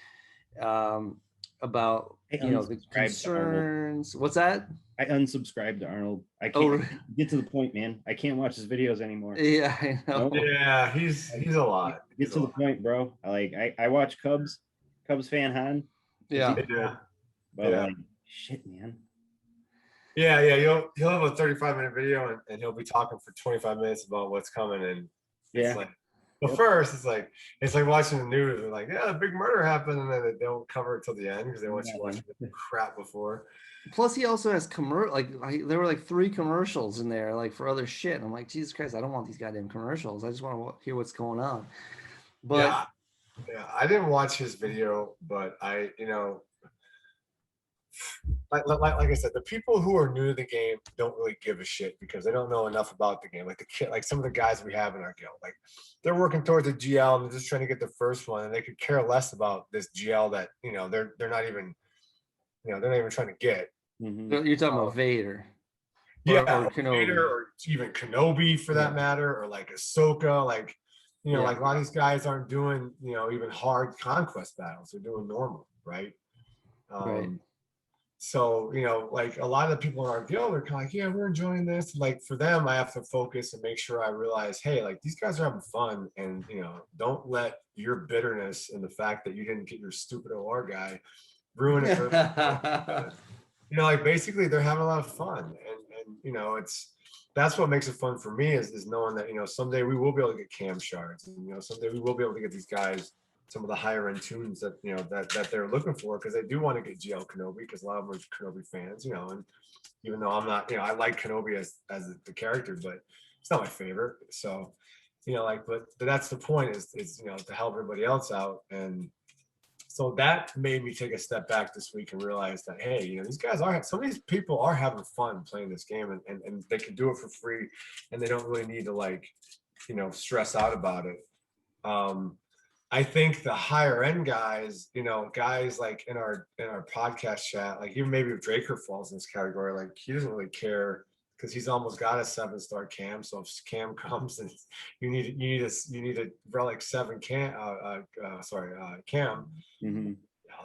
About the concerns. What's that? I unsubscribed to Arnold. I can't get to the point, man. I can't watch his videos anymore. Yeah, I know. Yeah, he's a lot. Get to the point, bro. I watch Cubs fan Han. Yeah. But like, shit, man. Yeah, he'll have a 35-minute video and he'll be talking for 25 minutes about what's coming, and it's like, but first it's like watching the news. They're like, yeah, a big murder happened, and then they don't cover it till the end because they want you to watch the crap before. Plus, he also has there were like 3 commercials in there, like for other shit. And I'm like, Jesus Christ, I don't want these goddamn commercials. I just want to hear what's going on. But yeah, I didn't watch his video, but like I said, the people who are new to the game don't really give a shit because they don't know enough about the game. Like some of the guys we have in our guild, like they're working towards a GL and they're just trying to get the first one, and they could care less about this GL that they're not even they're not even trying to get. You're talking about Vader. Yeah, or Kenobi. Vader, or even Kenobi for that matter, or like Ahsoka, like like a lot of these guys aren't doing even hard conquest battles. They're doing normal, right? Right. So like a lot of the people in our guild are kind of like, yeah, we're enjoying this. Like for them, I have to focus and make sure I realize, hey, like these guys are having fun, and don't let your bitterness and the fact that you didn't get your stupid OR guy ruin it for like basically they're having a lot of fun, and that's what makes it fun for me is knowing that someday we will be able to get cam shards, and someday we will be able to get these guys some of the higher end tunes that that they're looking for, because they do want to get GL Kenobi, because a lot of them are Kenobi fans, and even though I'm not, I like Kenobi as the character, but it's not my favorite. So but that's the point, is to help everybody else out. And so that made me take a step back this week and realize that, hey, these guys some of these people are having fun playing this game, and they can do it for free, and they don't really need to like, stress out about it. I think the higher end guys, guys like in our podcast chat, like even maybe if Draker falls in this category, like he doesn't really care, because he's almost got a 7-star cam. So if cam comes and you need a relic 7 cam, cam,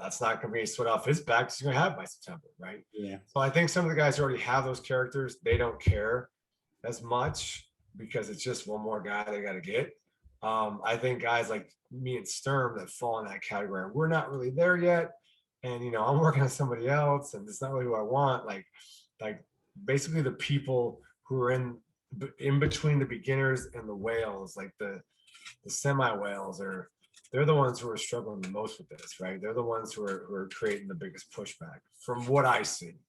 that's not going to be a sweat off his back. He's going to have it by September, right? Yeah. So I think some of the guys who already have those characters, they don't care as much, because it's just one more guy they got to get. I think guys like me and Sturm that fall in that category, we're not really there yet, and I'm working on somebody else, and it's not really who I want. Like basically the people who are in between the beginners and the whales, like the semi whales, they're the ones who are struggling the most with this, right? They're the ones who are creating the biggest pushback from what I see.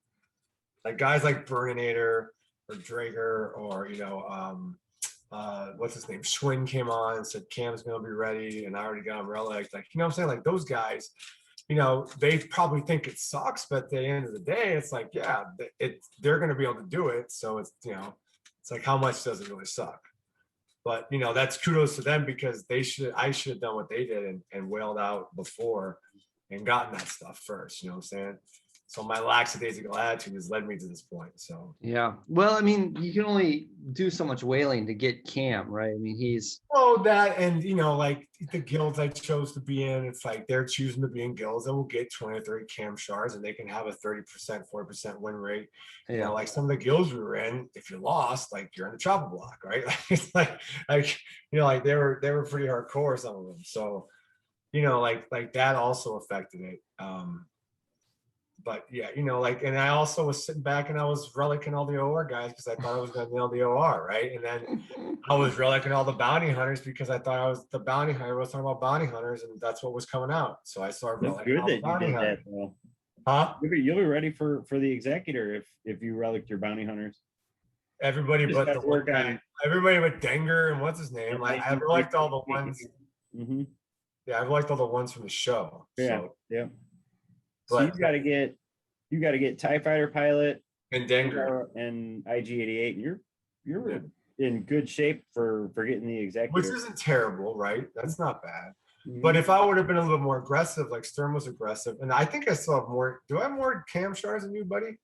Like guys like Burninator or Draker, or what's his name? Schwinn came on and said Cam's gonna be ready, and I already got him relic. Like, what I'm saying? Like those guys, they probably think it sucks, but at the end of the day, it's like, yeah, they're gonna be able to do it. So it's it's like, how much does it really suck? But that's kudos to them, because I should have done what they did and wailed out before and gotten that stuff first. You know what I'm saying? So my lackadaisical attitude has led me to this point. So yeah, well, I mean, you can only do so much whaling to get Cam, right? I mean, he's that, and like the guilds I chose to be in, it's like they're choosing to be in guilds that will get 20 or 30 Cam shards, and they can have a 30%, 40% win rate. Yeah. Like some of the guilds we were in, if you lost, like you're in the chopper block, right? It's like like they were pretty hardcore, some of them. So like that also affected it. But yeah, and I also was sitting back and I was relicing all the OR guys because I thought I was going to nail the OR, right? And then I was relicing all the bounty hunters because I thought I was the bounty hunter. I was talking about bounty hunters, and that's what was coming out. So I started relicing all the bounty hunters. Huh? You'll be ready for the executor if you relic your bounty hunters. Everybody but the work on everybody but Denger and what's his name. I've reliced all the ones. Mm-hmm. Yeah, I've liked all the ones from the show. Yeah, so. yeah. So you got to get TIE Fighter pilot and Denger and IG-88, and you're in good shape for getting the executor, which isn't terrible, right? That's not bad. Mm-hmm. But if I would have been a little more aggressive, like Sturm was aggressive, and I think I still have more. Do I have more cam shards than you, buddy?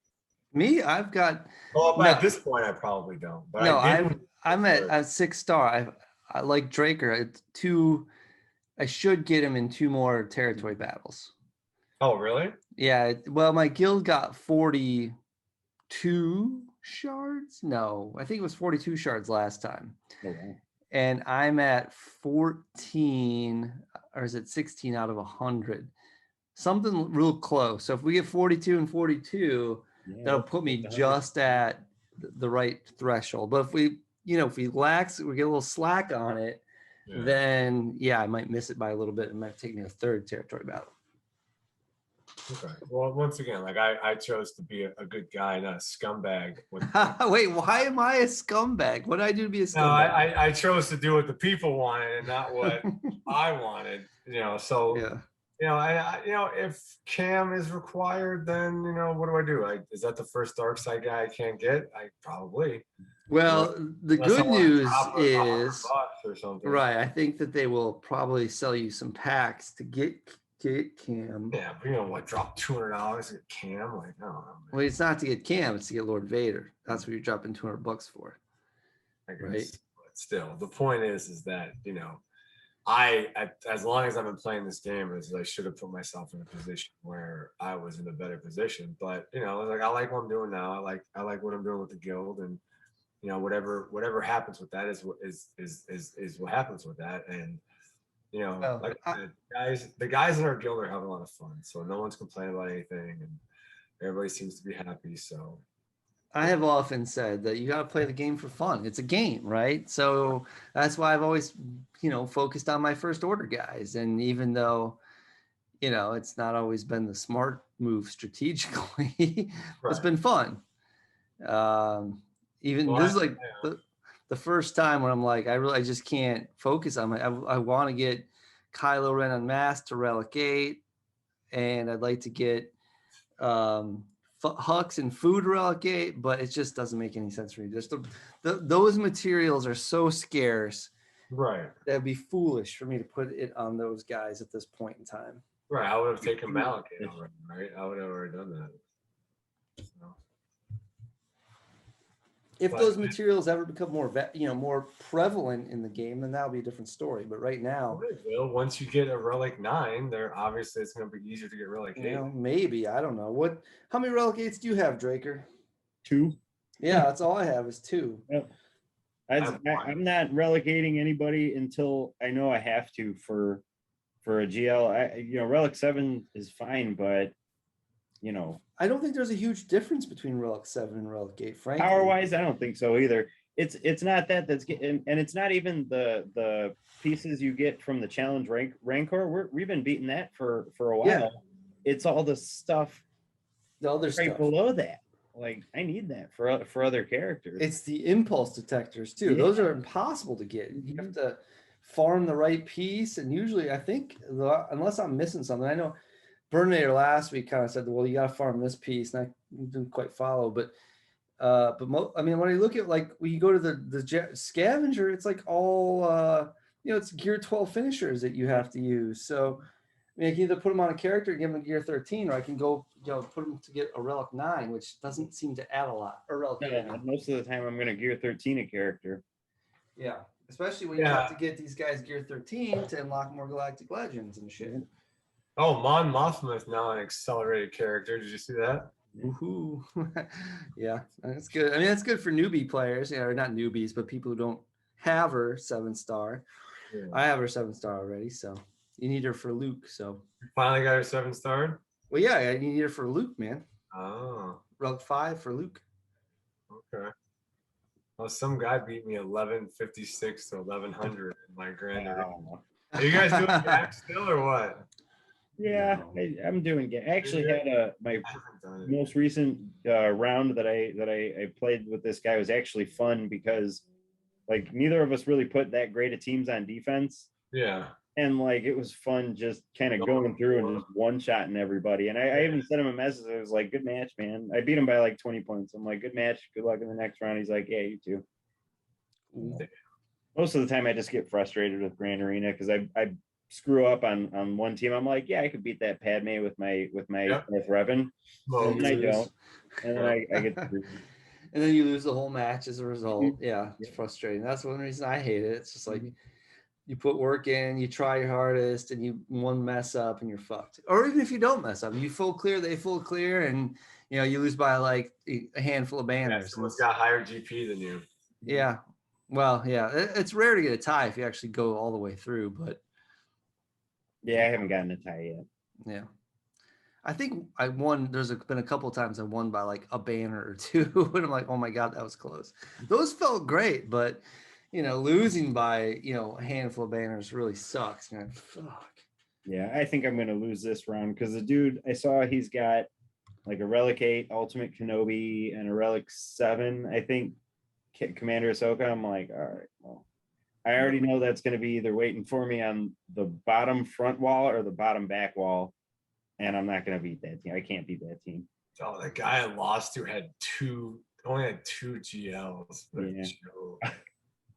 Me, I've got. Well, at this point, I probably don't. But no, I'm at 6-star. I like Draker. I should get him in 2 more territory battles. Oh, really? Yeah. Well, my guild got 42 shards. No, I think it was 42 shards last time. Okay. And I'm at 14, or is it 16 out of 100? Something real close. So if we get 42 and 42, that'll put me just at the right threshold. But if we get a little slack on it, then I might miss it by a little bit. It might take me a 3rd territory battle. Okay. Well, once again, like I chose to be a good guy, not a scumbag. Wait, why am I a scumbag? What did I do to be a scumbag? No, I chose to do what the people wanted and not what I wanted. So if Cam is required, then what do? Is that the first dark side guy I can't get? I probably. Well, the good news is or something. right. I think that they will probably sell you some packs to get get Cam. Yeah, but you know what? Drop $200 to get Cam? Like, no, man. Well, it's not to get Cam, it's to get Lord Vader. That's what you're dropping $200 for. I guess. Right. But still, the point is that, you know, as long as I've been playing this game, is I should have put myself in a position where I was in a better position. But you know, like I like what I'm doing now. I like what I'm doing with the guild, and you know, whatever happens with that is what happens with that. And you know, Well, like I said, the guys in our guild are having a lot of fun, so no one's complaining about anything, and everybody seems to be happy. So I have often said that you got to play the game for fun. It's a game, right? So that's why I've always, you know, focused on my first order guys. And even though, you know, it's not always been the smart move strategically, it's been fun. Even well, this is like the first time when I'm like, I just can't focus on my, I want to get Kylo Ren unmasked to Relic 8, and I'd like to get Hux and food Relic 8, but it just doesn't make any sense for me. Just those materials are so scarce. right. That'd be foolish for me to put it on those guys at this point in time. Right, I would have taken Malachite already, right? I would have already done that. So. If those materials ever become more prevalent in the game, then that'll be a different story. But right now, well, once you get a Relic 9, there obviously it's going to be easier to get Relic 8. you know, maybe, I don't know. How many Relic 8s do you have, Draker? 2. Yeah, that's all I have is 2. Yep. I'm not relegating anybody until I know I have to for a GL. Relic 7 is fine, but you know, I don't think there's a huge difference between Relic 7 and Relic 8, frankly. Power wise, I don't think so either. It's not that's getting, and it's not even the pieces you get from the challenge Rancor. We've been beating that for a while. Yeah. It's all the stuff, the other right stuff below that. Like I need that for other characters. It's the impulse detectors too. Yeah. Those are impossible to get. You have to farm the right piece, and usually, I think, unless I'm missing something, I know Burninator last week kind of said, "Well, you got to farm this piece," and I didn't quite follow. But I mean, when you look at like when you go to the scavenger, it's like all it's gear 12 finishers that you have to use. So I mean, I can either put them on a character and give them a gear 13, or I can go, put them to get a Relic 9, which doesn't seem to add a lot. Or Relic 8. Yeah, most of the time I'm going to gear 13 a character. Yeah, especially when you have to get these guys gear 13 to unlock more Galactic Legends and shit. Oh, Mon Mothma is now an accelerated character. Did you see that? Woohoo! Yeah, that's good. I mean, that's good for newbie players, or not newbies, but people who don't have her 7-star. Yeah. I have her 7-star already, so you need her for Luke. So you finally got her 7-star. Well, yeah, you need her for Luke, man. Oh, Relic 5 for Luke. Okay. Well, some guy beat me 1156 to 1100 in my grand. Wow. Are you guys doing back still or what? Yeah, No. I'm doing it. I actually had my most recent round that I played with this guy was actually fun because like neither of us really put that great of teams on defense. Yeah. And like it was fun just kind of going through and just one-shotting everybody. And I even sent him a message. I was like, "Good match, man." I beat him by like 20 points. I'm like, "Good match. Good luck in the next round." He's like, "Yeah, you too." Most of the time I just get frustrated with Grand Arena because I screw up on one team. I'm like, "Yeah, I could beat that Padme with my Darth Revan." And I don't. And then I get through. And then you lose the whole match as a result. Yeah, it's frustrating. That's one reason I hate it. It's just like you put work in, you try your hardest, and you one mess up and you're fucked. Or even if you don't mess up, you full clear, they full clear, and you lose by like a handful of banners. Yeah, someone's got higher GP than you. Yeah. Well, yeah, it's rare to get a tie if you actually go all the way through, but yeah, I haven't gotten a tie yet. Yeah. I think I won. There's been a couple of times I won by like a banner or two, and I'm like, oh my God, that was close. Those felt great, but losing by a handful of banners really sucks, man. Fuck. Yeah, I think I'm gonna lose this round because the dude I saw he's got like a Relic 8 Ultimate Kenobi and a Relic 7, I think, Commander Ahsoka. I'm like, all right, well, I already know that's gonna be either waiting for me on the bottom front wall or the bottom back wall. And I'm not going to beat that team. I can't beat that team. Oh, the guy I lost to only had two GLs. Yeah.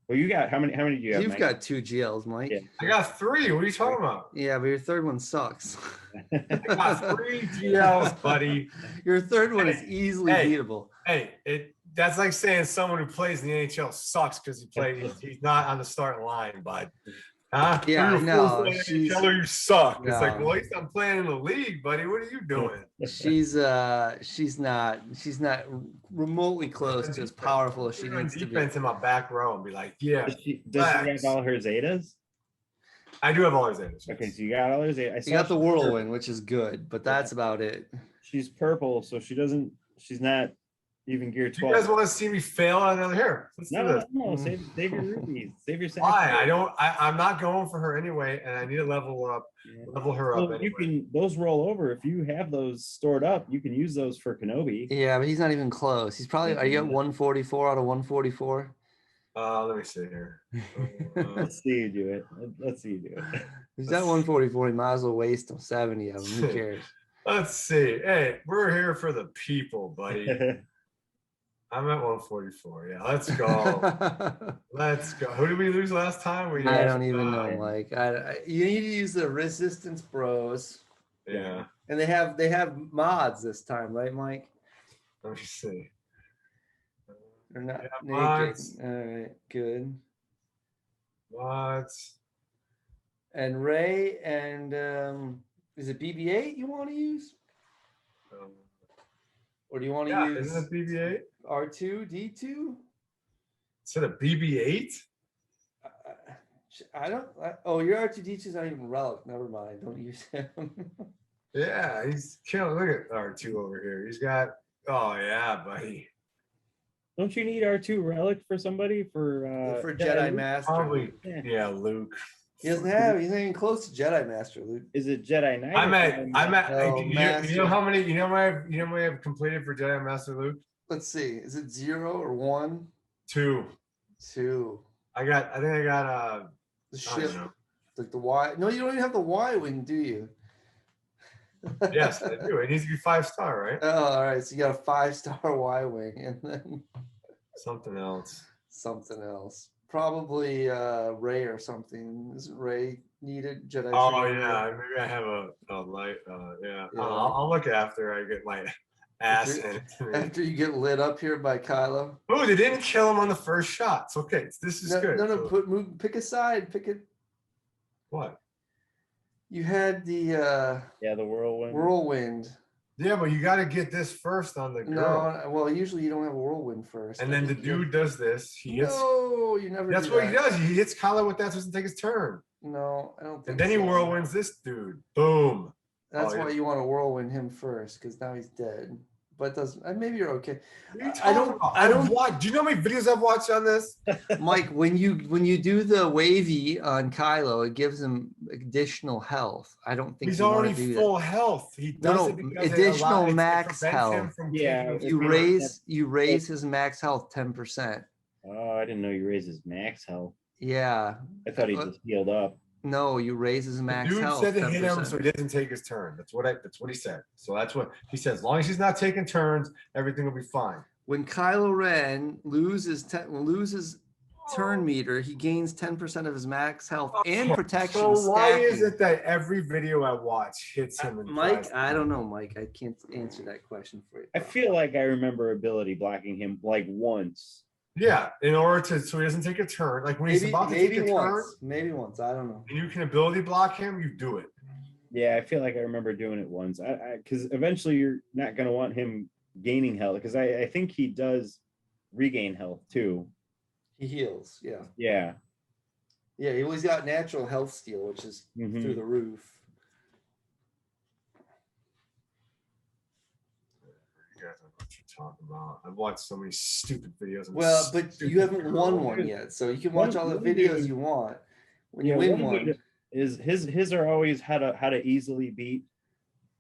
Well, you got how many? How many do you have? You've Mike? got 2 GLs, Mike. Yeah. I got 3. What are you talking about? Yeah, but your third one sucks. I got 3 GLs, buddy. Your third one is easily beatable. Hey, that's like saying someone who plays in the NHL sucks because he's not on the starting line, bud. Huh? Yeah, You're no, full she's you suck. It's like, no. well, at least I'm playing in the league, buddy. What are you doing? She's not remotely close to as powerful as she needs to be. Defense in my back row and be like, yeah. Does she have all her Zetas? I do have all her Zetas. Okay, so you got all her Zetas. You got the whirlwind, which is good, but that's about it. She's purple, so she's not even gear 12. You guys want to see me fail on another here? Let's do this. No. Save your rupees. Save your. Why? I'm not going for her anyway, and I need to level her up. Well, anyway. you can those roll over. If you have those stored up, you can use those for Kenobi. Yeah, but he's not even close. He's probably. Are you at 144 out of 144? Let me see here. Let's see you do it. Let's see you do it. He's at 144. He might as well waste 70 of them. Who cares? Let's see. Hey, we're here for the people, buddy. I'm at 144. Yeah, let's go. Let's go. Who did we lose last time? I don't even know, Mike. You need to use the Resistance Bros. Yeah. And they have mods this time, right, Mike? Let me see. They're not Yeah, naked. mods. All right, good. Mods. And Ray and is it BB-8 you want to use? Or do you want to use isn't it BB-8? R2D2? Is it a BB-8? Oh, your R2D2 is not even Relic. Never mind. Don't use him. Yeah, he's killing. Look at R2 over here. He's got. Oh yeah, buddy. Don't you need R2 Relic for somebody for Jedi Master? Probably. Yeah, Luke. He doesn't have. He's not even close to Jedi Master, Luke. Is it Jedi Knight? I'm at. No, you know how many? You know how many I've completed for Jedi Master Luke? Let's see. Is it 0 or 1? 2. 2. I think I got The ship, like the Y. No, you don't even have the Y wing, do you? Yes, I do. It needs to be 5-star, right? Oh, all right. So you got a 5-star Y wing, and then Something else. something else. Probably Ray or something. Isn't Ray needed? Jedi. Oh training? yeah, maybe I have a light. Yeah, Yeah. I'll look after I get my ass in. After you get lit up here by Kylo. Oh, they didn't kill him on the first shot. It's okay. This is good. No. Pick a side. Pick it. What? You had the the whirlwind. whirlwind. Yeah, but you got to get this first on the girl. No, well, usually you don't have a whirlwind first. And then the dude does this. He hits. No, you never. That's what he does. He hits Kylo with that so he doesn't take his turn. No, I don't think. And then he whirlwinds this dude. Boom. That's why you want to whirlwind him first, because now he's dead. But doesn't maybe you're okay. I don't watch. Do you know how many videos I've watched on this? Mike, when you do the wavy on Kylo, it gives him additional health. I don't think he's already full health. He does it because additional max it health. him from you raise his max health 10%. Oh, I didn't know you raised his max health. Yeah. I thought he just healed up. No, you raise his max health. Dude said to hit him so he doesn't take his turn. That's what he said. So that's what he said. As long as he's not taking turns, everything will be fine. When Kylo Ren loses turn meter, he gains 10% of his max health and protection. So why is it that every video I watch hits him in Mike, I don't know, Mike. I can't answer that question for you. I feel like I remember ability blocking him like once. Yeah, in order so he doesn't take a turn. Like when he's about to take a turn. Maybe once. I don't know. And you can ability block him, you do it. Yeah, I feel like I remember doing it once. Because eventually you're not going to want him gaining health. Because I think he does regain health too. He heals. Yeah. Yeah. Yeah, he always got natural health steal, which is through the roof. Talking about. I've watched so many stupid videos. Well, but you haven't won one yet, so you can watch all the videos you want. When you win one, is his are always how to easily beat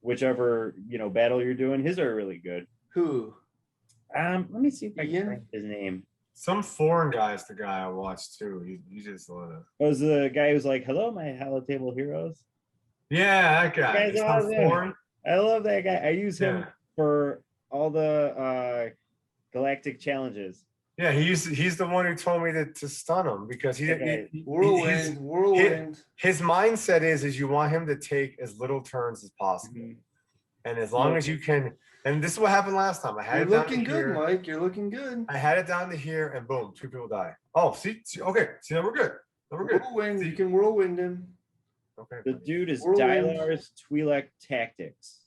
whichever battle you're doing. His are really good. Who? Let me see if I can find his name. Some foreign guy's the guy I watched too. He just let it. Was the guy who's like, "Hello, my Hollow Table heroes." Yeah, that guy. He's foreign. I love that guy. I use him for all the galactic challenges. Yeah, he's the one who told me to stun him because Whirlwind. his mindset is you want him to take as little turns as possible. Mhm. And as long as you can, and this is what happened last time. I had You're it down looking to good, here. Mike. You're looking good. I had it down to here, and boom, 2 people die. Oh, see, okay, see, now we're good. Now we're good. Whirlwind. See? You can whirlwind him. Okay. The dude is Whirlwind. Dylar's Twi'lek Tactics.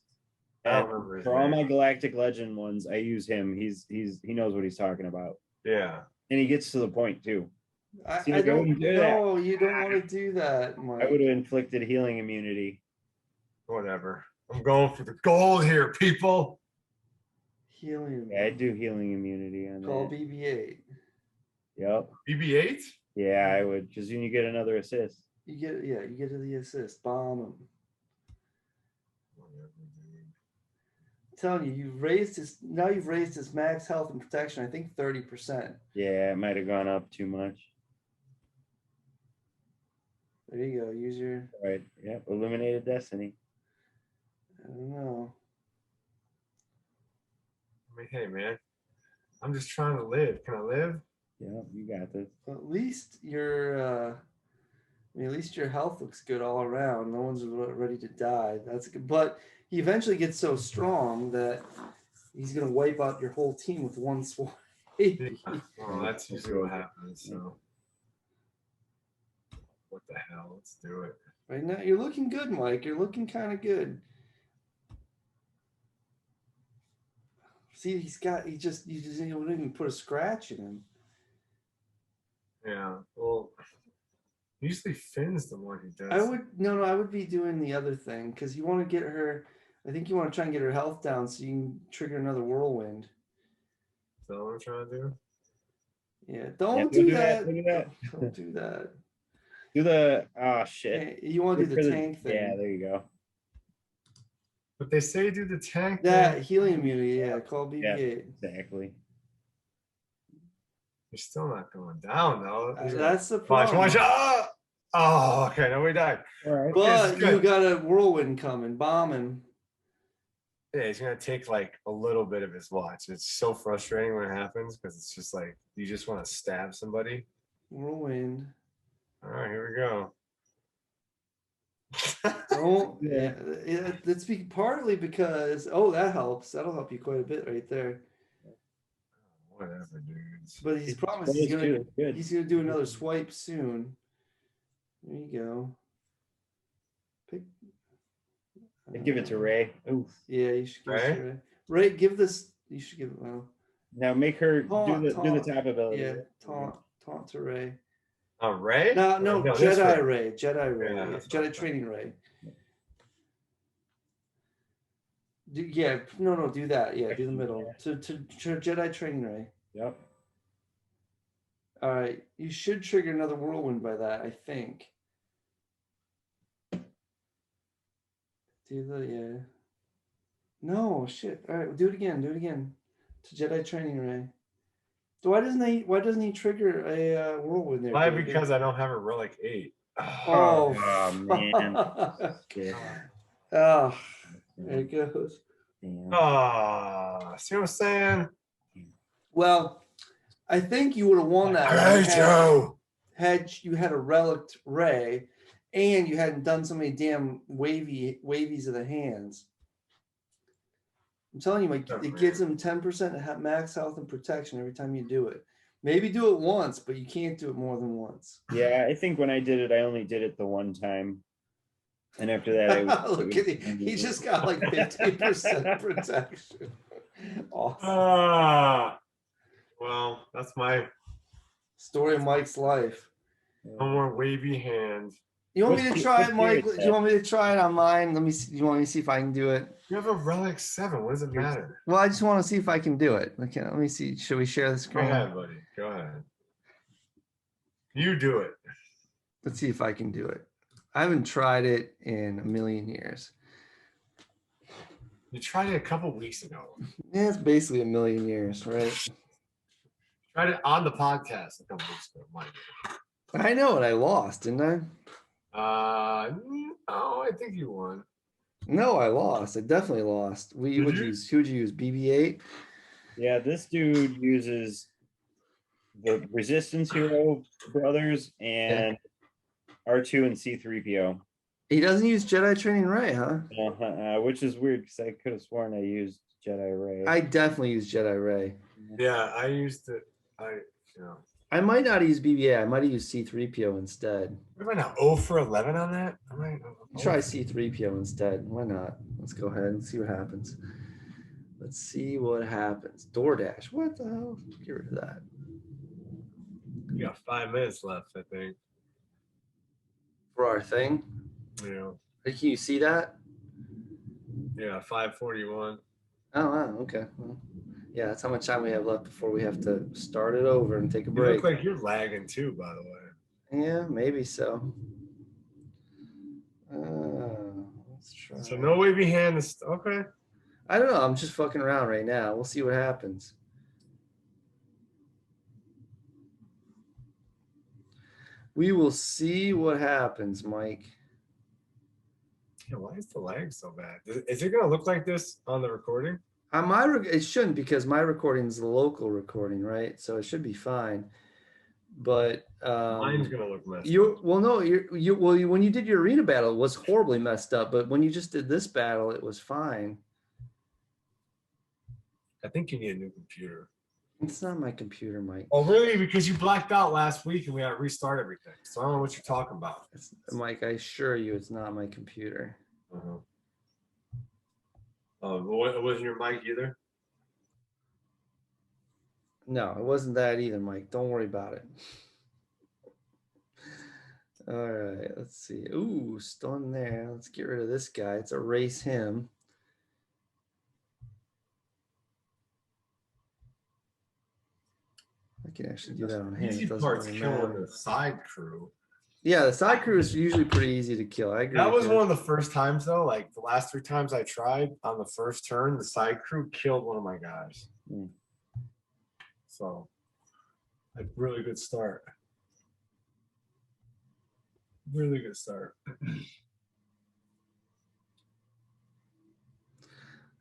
I don't And remember his for all my name. Galactic Legend ones, I use him. He knows what he's talking about, Yeah. and he gets to the point too. I See, I don't wouldn't do that. know. You don't want to do that, Mike. I would have inflicted healing immunity. Whatever. I'm going for the gold here, people. Helium. Yeah, I do healing immunity on Call that. BB-8. Yep. BB-8? Yeah, I would, because then you get another assist. You get to the assist. Bomb him. Whatever, dude. I'm telling you, you've raised his max health and protection, I think 30%. Yeah, it might have gone up too much. There you go. Use your, All right. Yep. Illuminated Destiny. I don't know. I mean, hey, man. I'm just trying to live. Can I live? Yep, you got this. At least your health looks good all around. No one's ready to die. That's good. But he eventually gets so strong that he's gonna wipe out your whole team with one swipe. Well, that's usually what happens. So, what the hell? Let's do it. Right now, you're looking good, Mike. You're looking kind of good. See, you just don't even put a scratch in him. Yeah. Well, usually Finn's the one who does. I would be doing the other thing because you want to get her. I think you want to try and get her health down so you can trigger another whirlwind. Is that what I'm trying to do? Yeah, don't do that. Don't do that. Do the shit. You want to do the tank thing. Yeah, there you go. But they say do the tank That thing. healing immunity, yeah, call BB-8. Exactly. You're still not going down though. That's the Watch, problem. watch. Oh, okay. No, we died. All right. But It's good. you got a whirlwind coming, bombing. Yeah, he's gonna take like a little bit of his watch. It's so frustrating when it happens because it's just like you just want to stab somebody. Whirlwind. All right, here we go. Oh, yeah. That's partly because that helps. That'll help you quite a bit right there. Whatever, dudes. But he's promised he's gonna do another swipe soon. There you go. Give it to Ray. Oof. Yeah, you should give it to Ray. Ray. Ray, give this. You should give it. Well, Now make her do the Taunt. top ability. yeah, taunt to Ray. Ray? No, this Jedi Ray. Jedi Ray. Yeah, that's Jedi fine. training Ray. Do that. Yeah, do the middle. To Jedi training Ray. Yep. All right, you should trigger another whirlwind by that, I think. No, shit. All right, do it again. To Jedi training Ray. So why doesn't he trigger a whirlwind there? Why? Because I don't have a relic 8. Oh, man. Okay. Oh, there it goes. Damn. See what I'm saying? Well, I think you would have won that. I hate you. Had you had a relic Ray, and you hadn't done so many damn wavies of the hands. I'm telling you, it gives him 10% max health and protection every time you do it. Maybe do it once, but you can't do it more than once. Yeah, I think when I did it, I only did it the one time. And after that, Look at him. He just got like 15% protection. Awesome. Well, that's my Story of Mike's life. no more wavy hand. You want me to try it, Mike? Do you want me to try it online? Let me see. You want me to see if I can do it? You have a relic 7. What does it matter? Well, I just want to see if I can do it. Okay, let me see. Should we share the Go screen? ahead, buddy. Go ahead. You do it. Let's see if I can do it. I haven't tried it in a million years. You tried it a couple weeks ago. Yeah, it's basically a million years, right? Tried it on the podcast a couple weeks ago. Mind you. I know it. I lost, didn't I? No, I think you won. No, I lost. I definitely lost. Who'd you use? BB-8? Yeah, this dude uses the Resistance Hero brothers and R2 and C3PO. He doesn't use Jedi Training Ray, huh? Which is weird because I could have sworn I used Jedi Ray. I definitely use Jedi Ray. Yeah, I used it. I might not use BB-8. I might have used C3PO instead. What am I now? 0 for 11 on that? Try C3PO instead. Why not? Let's go ahead and see what happens. Let's see what happens. DoorDash. What the hell? Get rid of that. We got 5 minutes left, I think. For our thing. Yeah. Can you see that? Yeah, 5:41. Oh, wow. Okay. Well, yeah, that's how much time we have left before we have to start it over and take a You break. look like you're lagging too, by the way. Yeah, maybe so. Let's try. So no wavy hand is okay. I don't know. I'm just fucking around right now. We'll see what happens. We will see what happens, Mike. Yeah, why is the lag so bad? Is it gonna look like this on the recording? It shouldn't, because my recording is the local recording, right? So it should be fine. But Mine's gonna look messed up. When you did your arena battle, it was horribly messed up. But when you just did this battle, it was fine. I think you need a new computer. It's not my computer, Mike. Oh, really? Because you blacked out last week and we had to restart everything. So I don't know what you're talking about. Mike, I assure you, it's not my computer. Uh-huh. It wasn't your mic either? No, it wasn't that either, Mike. Don't worry about it. All right, let's see. Ooh, stun there. Let's get rid of this guy. Let's erase him. I can actually do that on him. Easy part's killing the side crew. Yeah, the side crew is usually pretty easy to kill. I agree. That was one of the first times though. Like the last 3 times I tried on the first turn, the side crew killed one of my guys. So, a really good start. Really good start.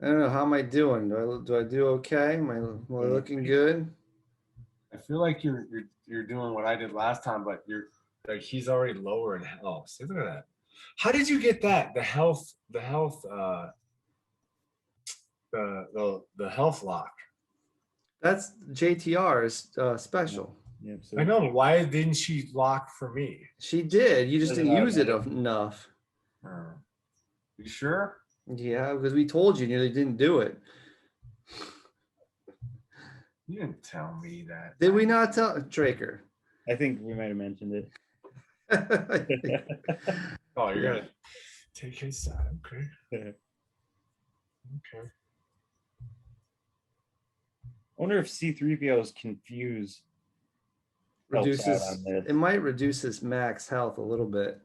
I don't know. How am I doing? Do I do okay? Am I looking good? I feel like you're doing what I did last time, but you're like he's already lower in health. See, look at that. How did you get that? The health lock. That's JTR's special. Yep, so I know, but why didn't she lock for me? She did. You just didn't use it enough. You sure? Yeah, because we told you nearly didn't do it. You didn't tell me that. Did we not tell Draker? I think we might have mentioned it. Oh, you're gonna take his side, okay? Okay. I wonder if C3PO is confused. Reduces. It might reduce his max health a little bit.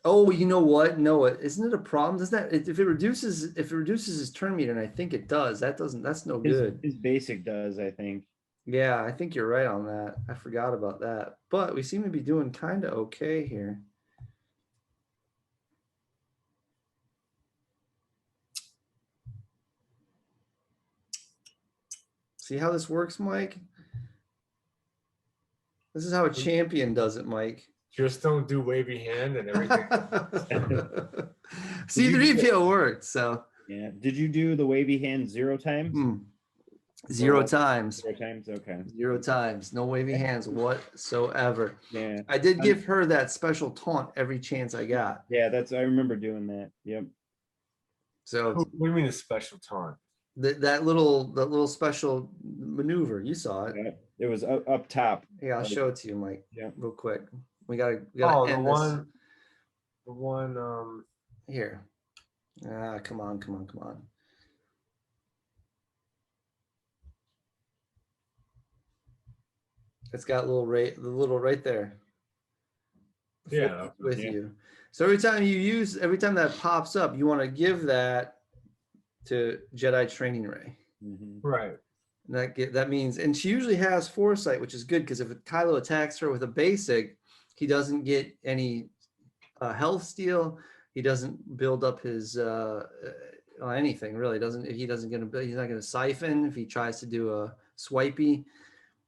Oh, you know what? No, isn't it a problem? Doesn't that if it reduces his turn meter, and I think it does. That's no good. His basic does, I think. Yeah, I think you're right on that. I forgot about that. But we seem to be doing kind of okay here. See how this works, Mike? This is how a champion does it, Mike. Just don't do wavy hand and everything. C3PO worked, so. Yeah. Did you do the wavy hand 0 times? 0 times. 0 times, okay. 0 times. No wavy hands whatsoever. Yeah. I did give her that special taunt every chance I got. Yeah, I remember doing that. Yep. So What do you mean a special taunt? that little special maneuver, you saw it. Yeah, it was up top. Yeah, I'll show it to you, Mike. Yeah. Real quick. We gotta the end one here. Come on. It's got the little right there. Yeah. With you. So every time that pops up, you want to give that to Jedi Training Ray. Right. And that means, and she usually has foresight, which is good because if Kylo attacks her with a basic, he doesn't get any health steal. He doesn't build up his anything really. Doesn't if he doesn't get a he's not going to siphon if he tries to do a swipey.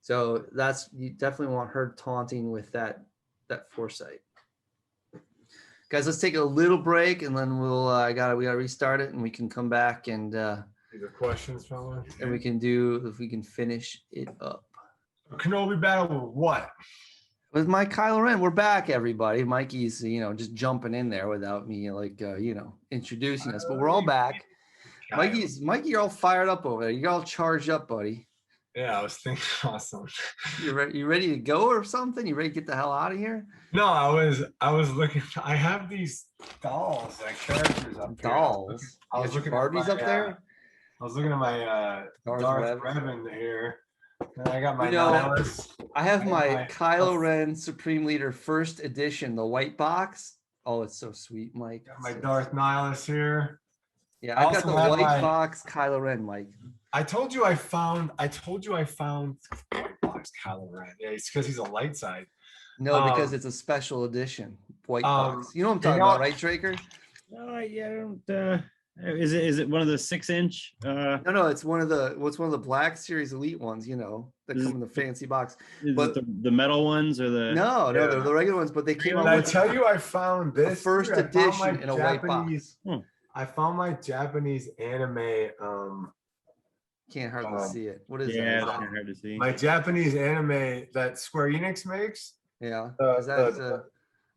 So that's you definitely want her taunting with that foresight. Guys, let's take a little break and then we'll we gotta restart it and we can come back and These are questions, fellas. and we can do if we can finish it up. A Kenobi battle with what? With my Kylo Ren, we're back, everybody. Mikey's, just jumping in there without me, introducing us. But we're all back. Mikey, you're all fired up over there. You're all charged up, buddy. Yeah, I was thinking awesome. You ready to go or something? You ready to get the hell out of here? No, I was looking. I have these dolls, like characters up here. Dolls. I was looking Barbies up there. I was looking at my Darth Revan here. And I got my Nihilus. I have my Kylo Ren Supreme Leader First Edition, the white box. Oh, it's so sweet, Mike. Got my Darth Nihilus here. Yeah, I've got the white box Kylo Ren, Mike. I told you I found white box Kylo Ren. Yeah, it's because he's a light side. No, because it's a special edition white box. You know what I'm talking about, right, Draker? No, yeah, I don't. Is it one of the 6-inch? No, it's one of the Black Series Elite ones, that come in the fancy box. But the metal ones or the no, they're the regular ones, but they came out. I tell you, I found this first edition in a white box. I found my Japanese anime. Can't hardly see it. What is that? Yeah, it's kind of hard to see. My Japanese anime that Square Enix makes. Yeah. Is that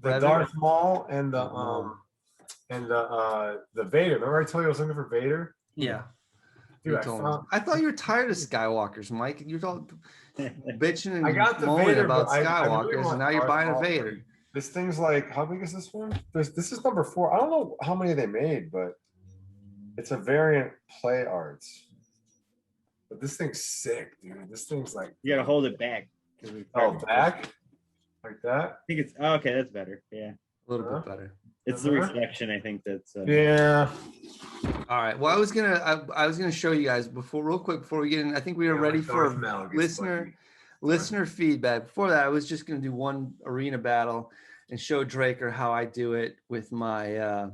the Darth Maul and the Vader. Remember I told you I was looking for Vader? Yeah. Dude, I thought you were tired of Skywalkers, Mike. You're all bitching and moaning Vader, about I Skywalkers, really and now you're buying a Vader. Right? This thing's like, how big is this one? This is number 4. I don't know how many they made, but it's a variant play arts. But this thing's sick, dude. This thing's like you gotta hold it back. Back? Like that? I think it's okay, that's better. Yeah. A little bit better. It's the reflection, I think that's yeah. All right. Well, I was gonna show you guys real quick before we get in. I think we are ready for listener feedback. Before that, I was just gonna do one arena battle and show Draker how I do it with my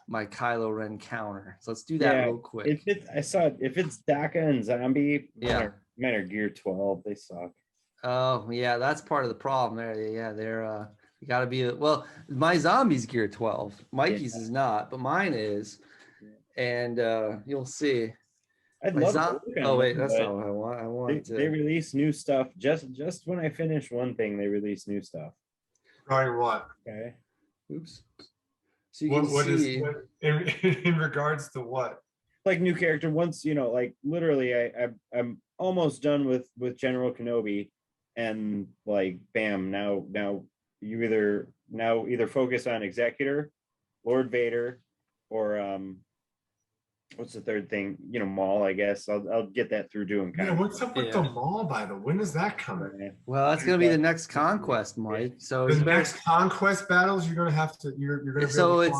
my Kylo Ren counter. So let's do that real quick. If it's DACA and Zombie, mine are Gear 12. They suck. Oh yeah, that's part of the problem there. Yeah, they're you gotta be my zombie's Gear 12. Mikey's is not, but mine is. And you'll see. I'd love to oh wait, that's not what I want. I want they release new stuff. Just when I finish one thing, they release new stuff. Regarding what? Okay. Oops. So you can see in regards to what? Like new character. Once like literally, I'm almost done with General Kenobi, and like bam, now you either focus on Executor, Lord Vader, or what's the third thing? Maul. I guess I'll get that through doing. What's up with the Maul by the? When does that come in? Well, that's gonna be the next conquest, Mike. So the next conquest battles, you're gonna have to. You're gonna. So it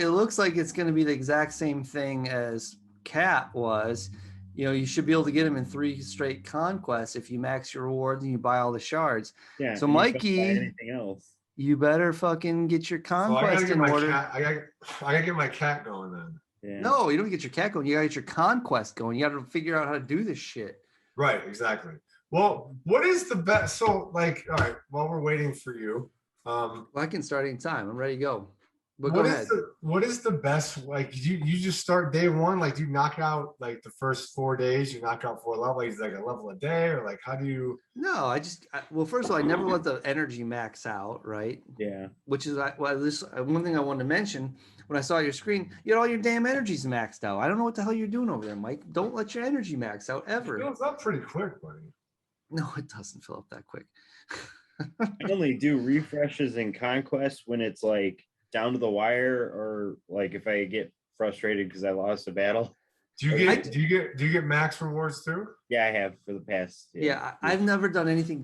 looks like it's gonna be the exact same thing as Cap was. You should be able to get him in 3 straight conquests if you max your rewards and you buy all the shards. Yeah. So Mikey, anything else? You better fucking get your conquest in order. I gotta get my cat going then. Yeah. No, you don't get your cat going. You gotta get your conquest going. You gotta figure out how to do this shit. Right, exactly. Well, what is the best? So, all right, while we're waiting for you, I can start anytime. I'm ready to go. But go ahead. What is the best? You just start day one. You knock out the first 4 days. You knock out 4 levels. Like a level a day, or how do you? No, well, first of all, I never let the energy max out, right? Yeah. Which is one thing I wanted to mention. When I saw your screen, you had all your damn energies maxed out. I don't know what the hell you're doing over there, Mike. Don't let your energy max out ever. It fills up pretty quick, buddy. No, it doesn't fill up that quick. I only do refreshes in Conquest when it's down to the wire, or if I get frustrated because I lost a battle. Do you get max rewards too? Yeah, I have for the past. Yeah, I've never gotten anything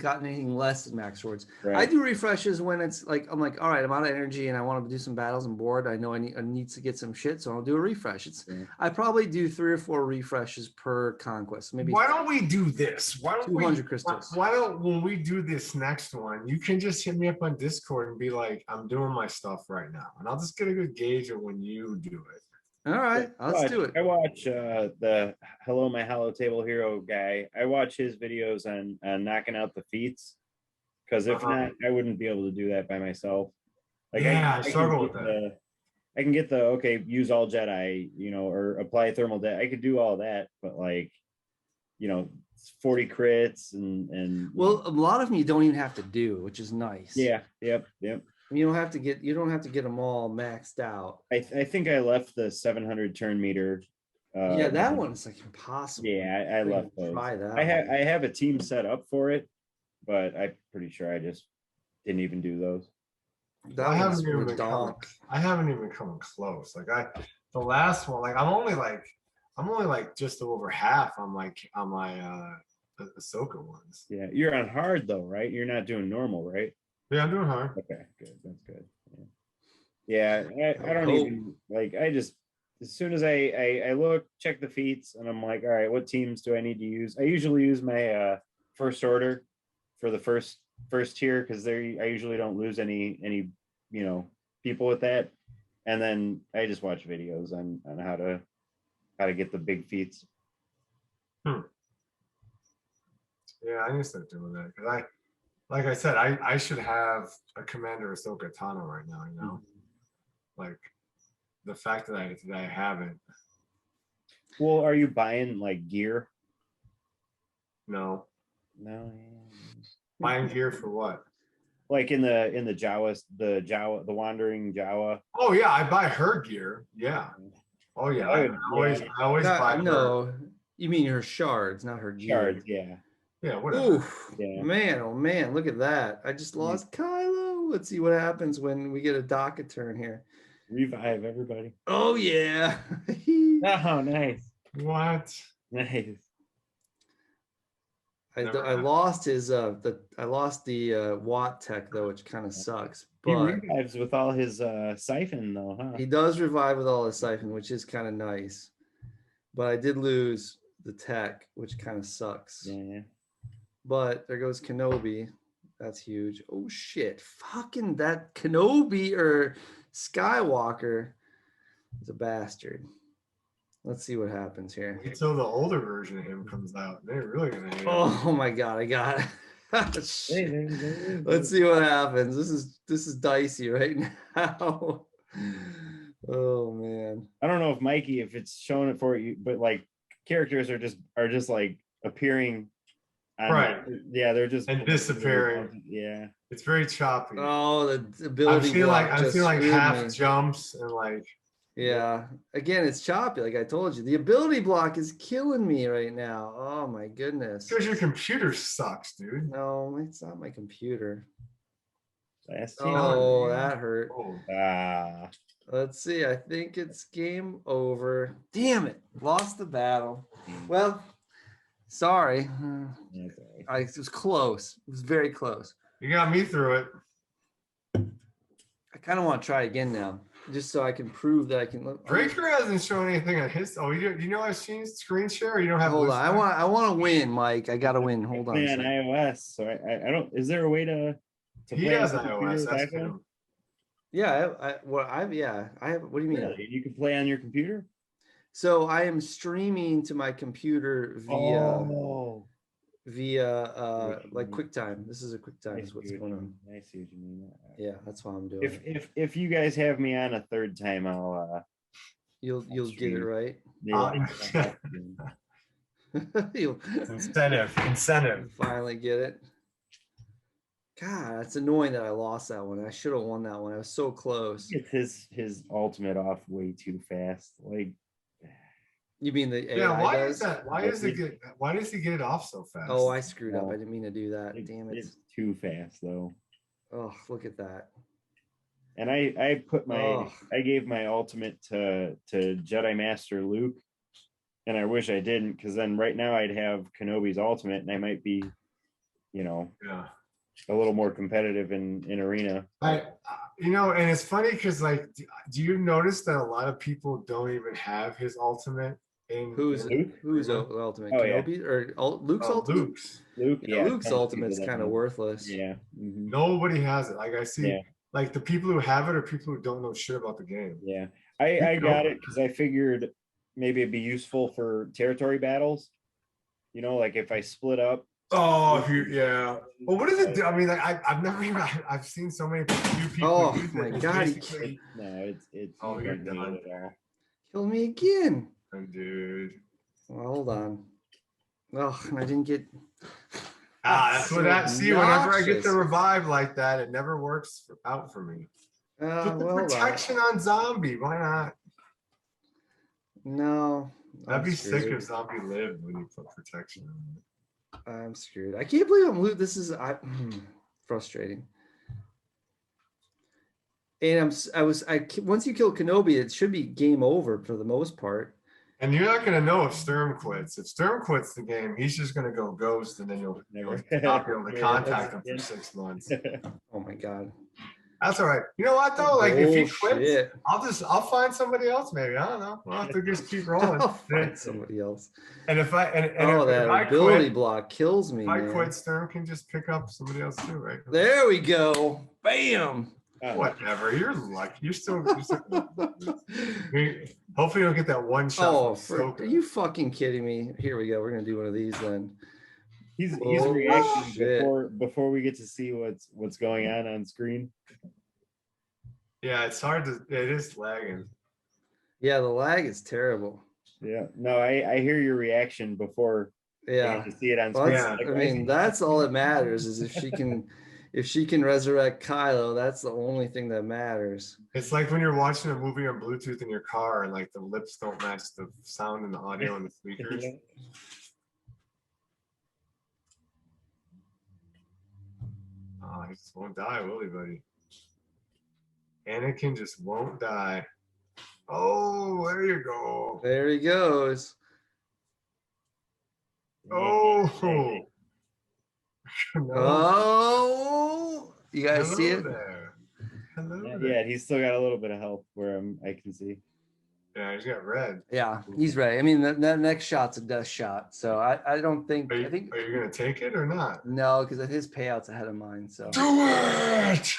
less than max rewards. Right. I do refreshes when it's I'm all right, I'm out of energy and I want to do some battles. I'm bored. I know I need to get some shit, so I'll do a refresh. I probably do 3 or 4 refreshes per conquest. Maybe. Why don't we do this? Why don't 200 crystals? Why don't when we do this next one, you can just hit me up on Discord and be like, I'm doing my stuff right now, and I'll just get a good gauge of when you do it. All right, let's do it. I watch the Hello My Hollow Table Hero guy. I watch his videos on knocking out the feats, because if not, I wouldn't be able to do that by myself. Like I struggle with that. I can get the okay, use all Jedi, or apply thermal debt. I could do all that, but 40 crits and well, a lot of them you don't even have to do, which is nice. Yeah, yep. You don't have to get them all maxed out. I think I left the 700 turn meter. Yeah, that one's like impossible. Yeah, I left those. Try that. I have a team set up for it, but I'm pretty sure I just didn't even do those. I haven't even come close. The last one, I'm only just over half on my Ahsoka ones. Yeah, you're on hard though, right? You're not doing normal, right? Yeah, I'm doing hard. Okay, good. That's good. Yeah, I don't even I just, as soon as I look, check the feats, and I'm like, all right, what teams do I need to use? I usually use my first order for the first tier, because I usually don't lose any people with that, and then I just watch videos on how to get the big feats. Yeah, I need to start doing that, because like I said, I should have a Commander Ahsoka Tano right now. Like the fact that I haven't. Well, are you buying gear? No. No. Buying gear for what? Like in the Jawas, the wandering Jawa. Oh yeah, I buy her gear. Yeah. Oh yeah. I always buy her. No, you mean her shards, not her gear. Shards, yeah. Yeah, whatever. Oof, Yeah. man, oh man, look at that. I just lost Kylo. Let's see what happens when we get a docket turn here. Revive everybody. Oh yeah. Oh, nice. What? Nice. I lost his the Watt tech though, which kind of sucks. But He revives with all his siphon though, huh? he does revive with all his siphon, which is kind of nice. But I did lose the tech, which kind of sucks. Yeah. But there goes Kenobi. That's huge. Oh shit. Fucking that Kenobi or Skywalker is a bastard. Let's see what happens here. Until the older version of him comes out, they're really gonna hate him. Oh my god, I got it. Let's see what happens. This is dicey right now. Oh man. I don't know if Mikey, if it's showing it for you, but characters are just appearing. Right. Yeah, they're just and disappearing. Yeah. It's very choppy. Oh, the ability. I feel like half jumps and yeah. Again, it's choppy. Like I told you, the ability block is killing me right now. Oh my goodness. Because your computer sucks, dude. No, it's not my computer. Last team. Oh, that hurt. Ah. Let's see. I think it's game over. Damn it. Lost the battle. Well, sorry. It was close. It was very close. You got me through it. I kind of want to try again now, just so I can prove that I can look. Draker hasn't shown anything on his. Oh, you know I've seen screen share. Or you don't have. Hold on. I want to win, Mike. I got to win. Hold on. On iOS, so I don't. Is there a way to he has iOS. That's true. Yeah. I have. What do you mean? Really? You can play on your computer. So I am streaming to my computer via QuickTime. This is a QuickTime. Is what's going on. I see what you mean. Yeah, that's what I'm doing. If you guys have me on a third time, you'll get it right. Yeah. Incentive. Finally get it. God, it's annoying that I lost that one. I should have won that one. I was so close. Get his ultimate off way too fast. You mean the AI? Yeah, why is that? Why does he get it off so fast? Oh, I screwed up. I didn't mean to do that. Damn it. It's too fast though. Oh, look at that. And I gave my ultimate to Jedi Master Luke, and I wish I didn't, because then right now I'd have Kenobi's ultimate, and I might be, a little more competitive in arena. And it's funny because do you notice that a lot of people don't even have his ultimate? Who's ultimate? Oh, Kenobi or Luke's ultimate? Luke's ultimate's kind of worthless. Yeah. Nobody has it. I see. Yeah. The people who have it are people who don't know shit about the game. Yeah. I got it because I figured maybe it'd be useful for territory battles. You know, like if I split up. Oh, if you, yeah. Well, what does it do? I mean, like, I've never even, I've seen so many few people Oh use my it. It's God, basically, It's Oh, you you're don't need done. it at all. Kill me again. oh, dude. Well, hold on. Oh, and I didn't get. That's what that. See, whenever I get the obnoxious. revive like that, it never works out for me. Put the Well, hold on. protection on zombie. Why not? No, That'd I'm be sick screwed. if zombie lived when you put protection on it. I'm screwed. I can't believe I'm losing. This is frustrating. And once you kill Kenobi, it should be game over for the most part. And you're not gonna know if Sturm quits. If Sturm quits the game, he's just gonna go ghost, and then you'll not be able to contact him for 6 months. Oh my God. That's all right. You know what though? Like if he quits, Bullshit. I'll find somebody else. Maybe I don't know. We'll have to just keep rolling. I'll find somebody else. And if I and Oh, if that I ability quit, block kills me, if I man. quit, Sturm can just pick up somebody else too, right? There we go. Bam. Whatever. You're lucky. You're still hopefully you'll get that one shot. Oh, from are you fucking kidding me? Here we go. We're gonna do one of these then. He's Oh, reacting shit. before we get to see what's going on screen. Yeah, it's hard to. It is lagging. Yeah, the lag is terrible. Yeah. No, I hear your reaction before I Yeah. get to see it on Well, screen. I mean, that's all that matters is if she can resurrect Kylo, that's the only thing that matters. It's like when you're watching a movie on Bluetooth in your car and like the lips don't match the sound and the audio and the speakers. Oh, he just won't die, will he, buddy? Anakin just won't die. Oh, there you go. There he goes. Oh. No. Oh, you guys Hello see it? there. Hello there. Yeah, he's still got a little bit of health where I can see. Yeah, he's got red. Yeah, he's ready. I mean, the next shot's a death shot, so I don't think. Are you, I think are you gonna take it or not? no, because his payout's ahead of mine. So Do it.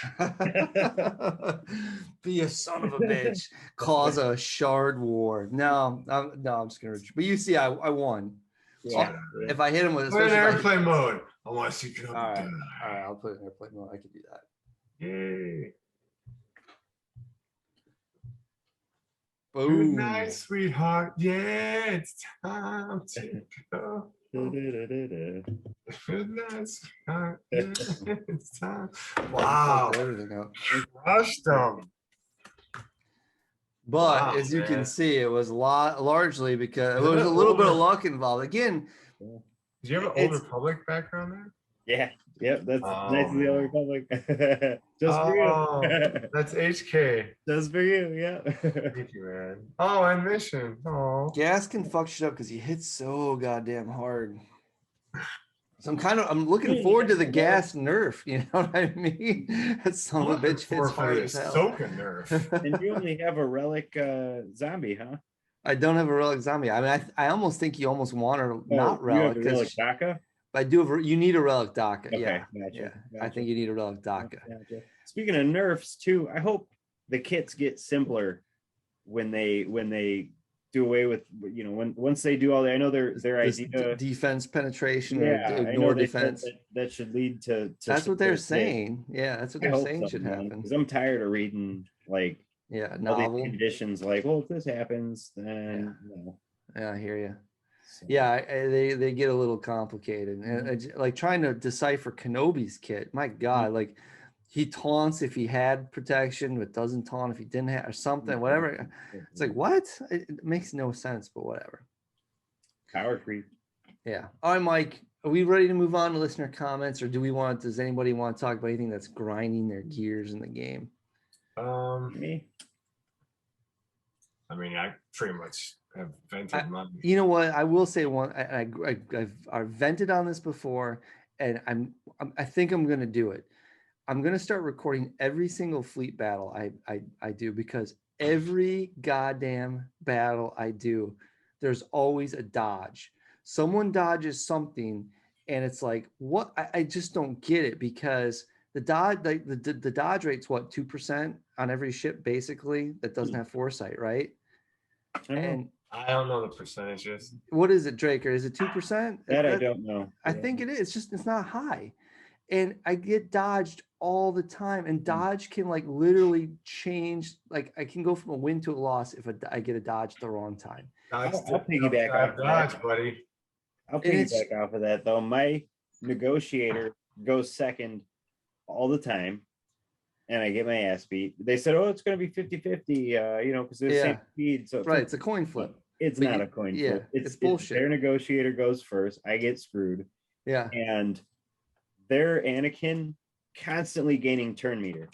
be a son of a bitch, cause a shard war. No, I'm just gonna. But you see, I won. Yeah. If I hit him with, Put in especially if I- airplane mode. I want to see Kenobi all die. right, I'll put it in airplane mode. I can do that. Yay. Good Boom. night, sweetheart. Yeah, it's time to go. Good night, sweetheart. Yeah, it's time. Wow. Everything up. Crushed them. But Wow, as you can man. see, it was largely because Is there was it a little bit of older? luck involved. Again, Did you have an Old It's- Republic background there? Yeah. Yep. That's Oh, nice of the Old man. Republic. Just for Oh, you. that's HK. Just for you. Yeah. Thank you, man. Oh, and mission. Oh. gas can fuck shit up because he hits so goddamn hard. So I'm looking forward to the gas nerf. You know what I mean? That son of a bitch hits hard as hell. Soaking nerf. And you only have a relic zombie, huh? I don't have a relic zombie. I mean, I almost think you almost want to not You have relic a relic because DACA? I do have. You need a relic DACA. Okay, Yeah, gotcha, yeah. I gotcha. think you need a relic DACA. Gotcha. Speaking of nerfs too, I hope the kits get simpler when they do away with once they do all that. I know their This idea. defense penetration Yeah, or I know ignore they said defense. that should lead to That's what they're simpler kits. saying. Yeah, that's what I they're hope saying so, should man, happen. because I'm tired of reading like Yeah, all these novel. conditions. Like, well, if this happens, then Yeah, I hear you. So, Yeah, they get a little complicated, and like trying to decipher Kenobi's kit. My God, like he taunts if he had protection, but doesn't taunt if he didn't have or something. Whatever. It's like what? It makes no sense, but whatever. power creep. Yeah. All right, Mike. Are we ready to move on to listener comments, or does anybody want to talk about anything that's grinding their gears in the game? Me? I mean, I pretty much have vented my. You know what? I will say one. I've vented on this before, and I think I'm gonna do it. I'm gonna start recording every single fleet battle I do, because every goddamn battle I do, there's always a dodge. Someone dodges something, and it's like, what? I just don't get it, because The dodge rate's what, 2% on every ship basically that doesn't have foresight, right? And I don't know the percentages. what is it, Draker? Is it 2%? That I don't know. I think it is. It's not high. And I get dodged all the time. And dodge can like literally change. Like I can go from a win to a loss if I get a dodge at the wrong time. I'll piggyback off dodge, buddy. I'll piggyback off of that though. My negotiator goes second all the time, and I get my ass beat. They said, "Oh, it's going to be 50-50, because they're the same speed." So it's a coin flip. It's not a coin flip. It's bullshit. Their negotiator goes first. I get screwed. Yeah, and their Anakin constantly gaining turn meter,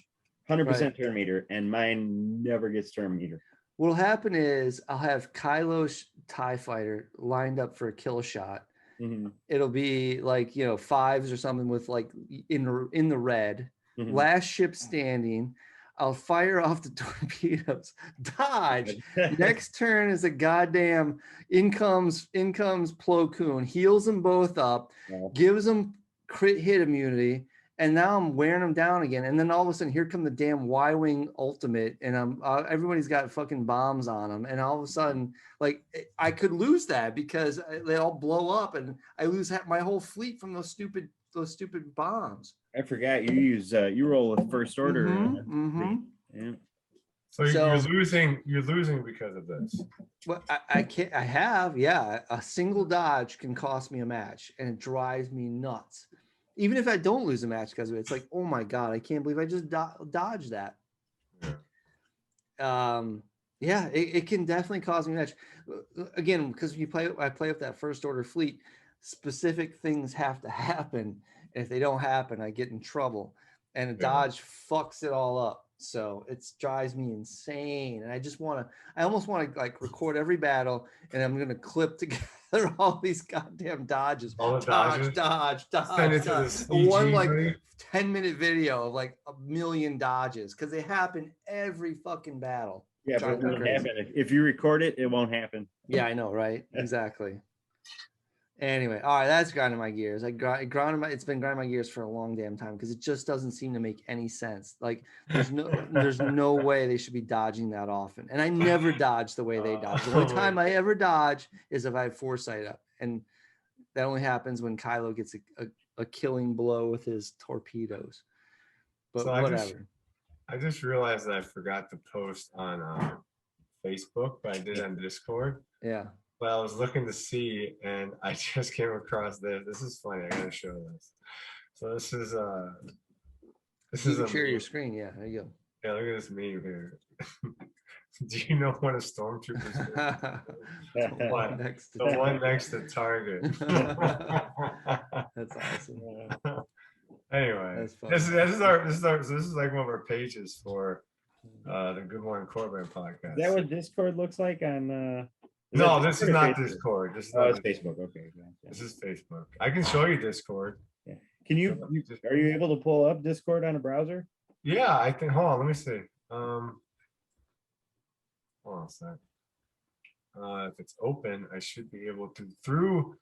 100% turn meter, and mine never gets turn meter. What'll happen is I'll have Kylo's TIE fighter lined up for a kill shot. Mm-hmm. It'll be like, fives or something with like in the red. Mm-hmm. Last ship standing. I'll fire off the torpedoes. Dodge. Next turn is a goddamn in comes Plo Koon, heals them both up, gives them crit hit immunity. And now I'm wearing them down again. And then all of a sudden, here come the damn Y-wing ultimate, and everybody's got fucking bombs on them. And all of a sudden, like I could lose that because they all blow up, and I lose my whole fleet from those stupid bombs. I forgot you roll with first order. Yeah. So you're losing because of this. Well, I can't. I have, a single dodge can cost me a match, and it drives me nuts. Even if I don't lose a match because of it, it's like, oh my God, I can't believe I just dodged that. It can definitely cause me a match. Again, because I play with that first order fleet, specific things have to happen. And if they don't happen, I get in trouble. And a dodge fucks it all up. So it drives me insane. And I almost want to like record every battle, and I'm going to clip together all these goddamn dodges. All the dodge. Send it to the one like 10-minute video of like a million dodges because they happen every fucking battle. Yeah, but it won't happen. If you record it, it won't happen. Yeah, I know, right? Exactly. Anyway, all right, that's grinding my gears. It's been grinding my gears for a long damn time because it just doesn't seem to make any sense. Like there's no way they should be dodging that often. And I never dodge the way they dodge. The only time I ever dodge is if I have foresight up, and that only happens when Kylo gets a killing blow with his torpedoes. But so whatever. I just realized that I forgot to post on Facebook, but I did on Discord. Yeah. But I was looking to see, and I just came across this. This is funny. I gotta show this. So this is share your screen. Yeah, there you go. Yeah, look at this meme here. Do you know what a stormtrooper is? The one next to Target. That's awesome. Anyway, this is like one of our pages for the Good Morning Korriban podcast. Is that what Discord looks like on? No, this is not Discord. This is it's Facebook. Okay. Yeah. This is Facebook. I can show you Discord. Yeah. Can you? Are you able to pull up Discord on a browser? Yeah, I can. Hold on. Let me see. Hold on a sec. If it's open, I should be able to through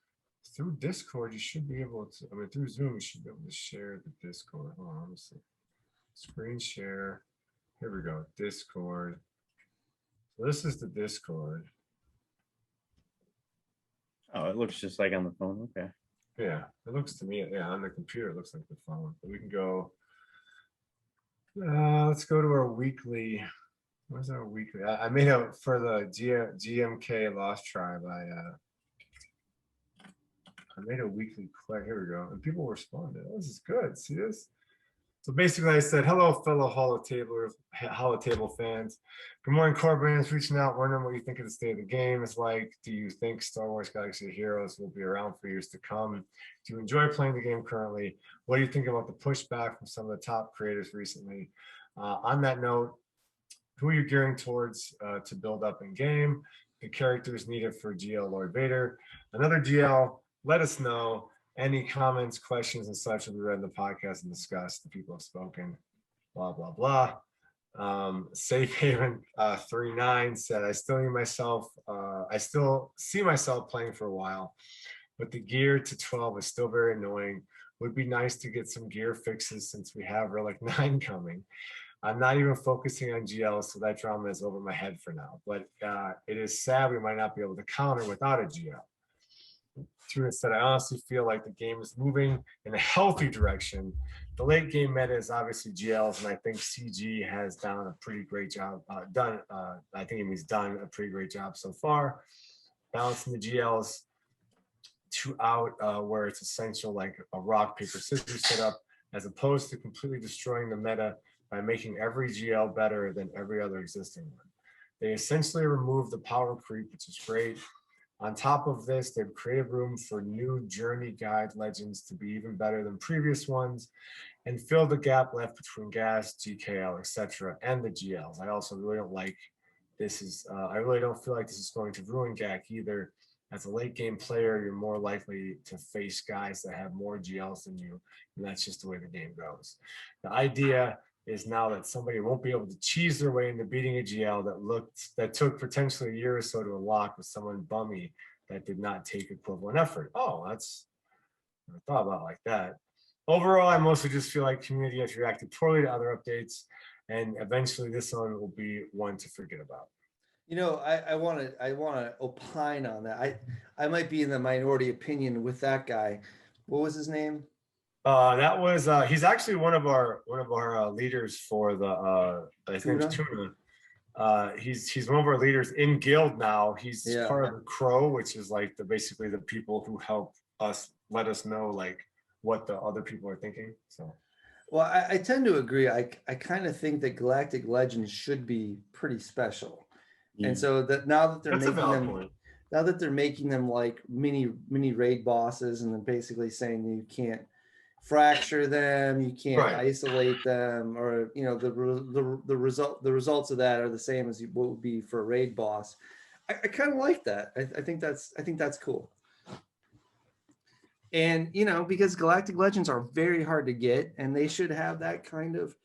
Discord. You should be able to. I mean, through Zoom, you should be able to share the Discord. Hold on. Let me see. Screen share. Here we go. Discord. So this is the Discord. Oh, it looks just like on the phone. Okay. Yeah, it looks to me. Yeah, on the computer, it looks like the phone. But we can go. Let's go to our weekly. Where's our weekly? I made a for the GMK Lost Tribe. I made a weekly clip. Here we go, and people responded. Oh, this is good. See this? So basically, I said, hello, fellow Hollow fans. Good morning, Korriban is reaching out, wondering what you think of the state of the game is like. Do you think Star Wars Galaxy of Heroes will be around for years to come? Do you enjoy playing the game currently? What do you think about the pushback from some of the top creators recently? On that note, who are you gearing towards to build up in game? The characters needed for GL Lord Vader. Another GL, let us know. Any comments, questions, and such will be read in the podcast and discussed. The people have spoken, blah, blah, blah. Safe Haven 39 said, I still see myself playing for a while, but the gear to 12 is still very annoying. Would be nice to get some gear fixes since we have Relic 9 coming. I'm not even focusing on GL, so that drama is over my head for now. But it is sad we might not be able to counter without a GL. Tuna said, I honestly feel like the game is moving in a healthy direction. The late game meta is obviously GLs, and I think CG has done a pretty great job. I think he's done a pretty great job so far, balancing the GLs to out where it's essential, like a rock, paper, scissors setup, as opposed to completely destroying the meta by making every GL better than every other existing one. They essentially removed the power creep, which is great. On top of this, they've created room for new journey guide legends to be even better than previous ones and fill the gap left between gas, GKL, etc., and the GLs. I also really don't like this. I really don't feel like this is going to ruin GAC either. As a late game player, you're more likely to face guys that have more GLs than you, and that's just the way the game goes. The idea is now that somebody won't be able to cheese their way into beating a GL that took potentially a year or so to unlock with someone bummy that did not take equivalent effort. Oh, that's I thought about it like that. Overall, I mostly just feel like community has reacted poorly to other updates, and eventually this one will be one to forget about. You know, I want to opine on that. I might be in the minority opinion with that guy. What was his name? That was he's actually one of our leaders for the I think it's Tuna. He's one of our leaders in guild now. He's part of the Crow, which is like basically the people who help us let us know like what the other people are thinking. So well, I tend to agree. I kind of think that Galactic Legends should be pretty special. And so that now that they're making them like mini raid bosses, and then basically saying you can't fracture them, you can't isolate them, or you know the results of that are the same as what would be for a raid boss. I kind of like that. I think that's cool. And you know, because Galactic Legends are very hard to get, and they should have that kind of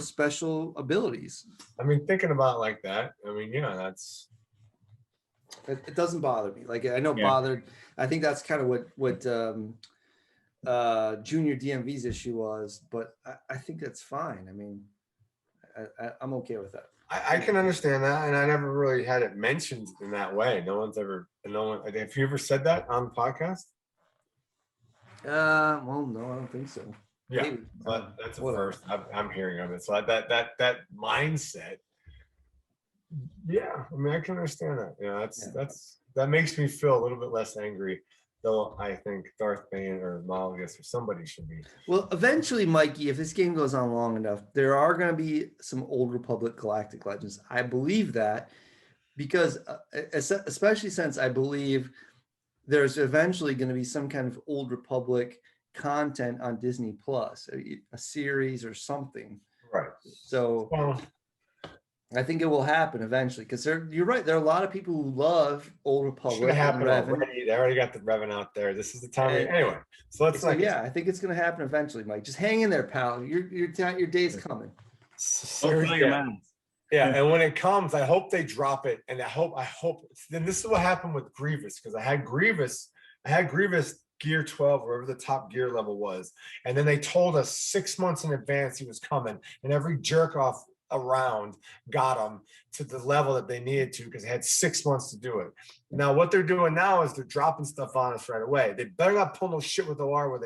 special abilities. I mean, thinking about it like that, I mean, that's it doesn't bother me. Like I know bothered. I think that's kind of what Junior DMV's issue was, but I think that's fine. I mean, I'm okay with that. I can understand that, and I never really had it mentioned in that way. No one have you ever said that on the podcast? Well, no, I don't think so. Yeah, maybe. But that's the first I'm hearing of it. So that mindset, I mean, I can understand that. That makes me feel a little bit less angry. Though I think Darth Bane or Malgus or somebody should be. Well, eventually, Mikey, if this game goes on long enough, there are going to be some Old Republic Galactic Legends. I believe that because, especially since I believe there's eventually going to be some kind of Old Republic content on Disney Plus, a series or something. Right. So I think it will happen eventually, because you're right. There are a lot of people who love Old Republic. Should happen already. They already got the Revan out there. This is the time. Anyway, so let's I think it's going to happen eventually, Mike. Just hang in there, pal. Your day's coming. Yeah, and when it comes, I hope they drop it, and I hope. Then this is what happened with Grievous, because I had Grievous gear 12, wherever the top gear level was, and then they told us 6 months in advance he was coming, and every jerk off around got him to the level that they needed to, because they had 6 months to do it. Now what they're doing now is they're dropping stuff on us right away. They better not pull no shit with OR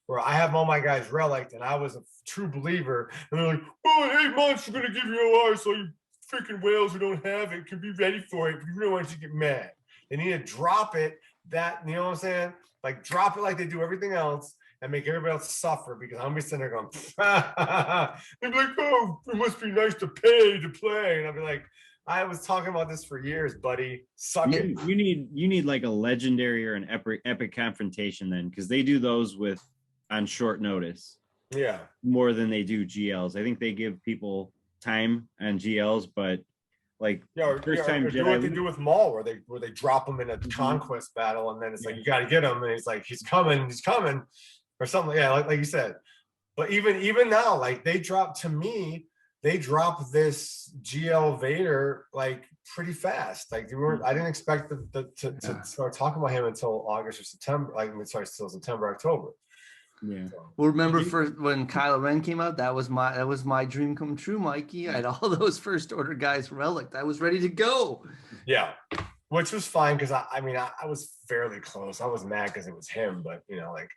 where I have all my guys reliced and I was a true believer, and they're like, well, in 8 months we're gonna give you OR, so you freaking whales who don't have it can be ready for it. We don't want you to get mad. They need to drop it, that, you know what I'm saying? Like drop it like they do everything else, and make everybody else suffer, because I'm gonna be sitting there going, they'd be like, oh, it must be nice to pay to play. And I'll be like, I was talking about this for years, buddy. Suck it. You need like a legendary or an epic confrontation then, because they do those on short notice. Yeah. More than they do GLs. I think they give people time on GLs, but like first time do what they do with Maul, where they drop him in a conquest battle, and then it's like you got to get him, and he's like he's coming, or something. Yeah, like you said. But even now, like they dropped this GL Vader like pretty fast. Like I didn't expect to start talking about him until August or September. Till September, October. Yeah. So, Well, remember you- first when Kylo Ren came out, that was my dream come true, Mikey. I had all those first order guys relic. I was ready to go. yeah, which was fine because I mean I was fairly close. I was mad because it was him, but you know, like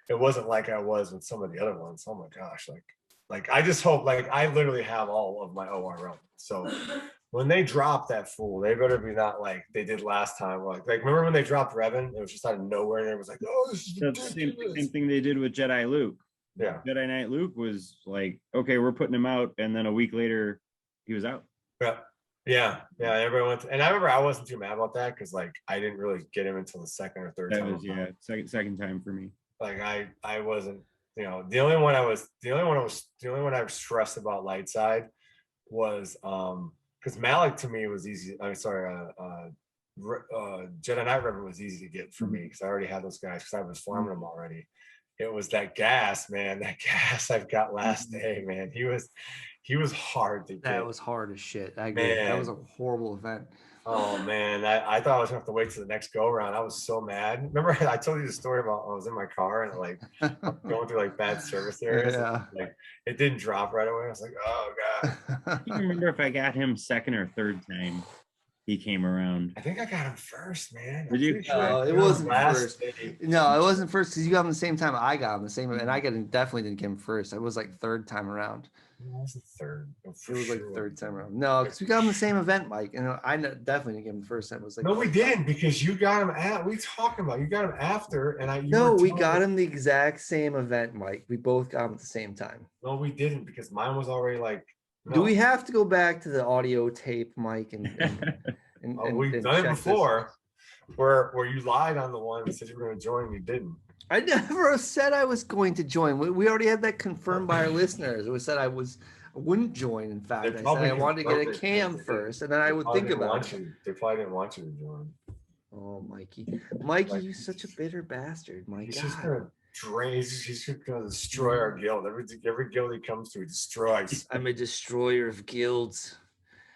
it wasn't like I was with some of the other ones. Oh my gosh, like I just hope, like I literally have all of my ORL. So when they drop that fool, they better be not like they did last time. Like remember when they dropped Revan? It was just out of nowhere, and it was like, oh, this is That's the ridiculous. same thing they did with Jedi Luke. Yeah, Jedi Knight Luke was like, okay, we're putting him out, and then a week later, he was out. yeah. Everyone went, and I remember I wasn't too mad about that because like I didn't really get him until the second or third That time. was second time for me. Like I wasn't, you know, the only one I was stressed about light side was because Malik to me was easy. I'm sorry, Jedi Knight River was easy to get for me because I already had those guys because I was farming them already. It was that gas, man. That gas I've got last day, man. He was hard to get. That was hard as shit. I agree. Man. That was a horrible event. Oh man, I thought I was gonna have to wait to the next go around. I was so mad. Remember, I told you the story about I was in my car and like going through like bad service areas. Yeah. And, like it didn't drop right away. I was like, oh god. I can't remember if I got him second or third time he came around. I think I got him first, man. Did you? No, it wasn't first. No, it wasn't first because you got him the same time I got him the same, and I definitely didn't get him first. I was like third time around. It was the third. It was like third time around. No, because we got him the same event, Mike, and I definitely didn't get him first time. It was like no, we didn't because you got him at. What are you talking about? You got him after, and we got him the exact same event, Mike. We both got him at the same time. No, we didn't because mine was already like. No. Do we have to go back to the audio tape, Mike? And we've done it before, where you lied on the one and said you were going to join, and you didn't. I never said I was going to join. We already had that confirmed by our listeners. It was said I wouldn't join. In fact, I said I wanted to get a cam first, and then I would think about it. They probably didn't want you to join. Oh, Mikey, you're such a bitter bastard. My He's God. just gonna drain. He's just gonna destroy our guild. Every guild he comes to, he destroys. I'm a destroyer of guilds.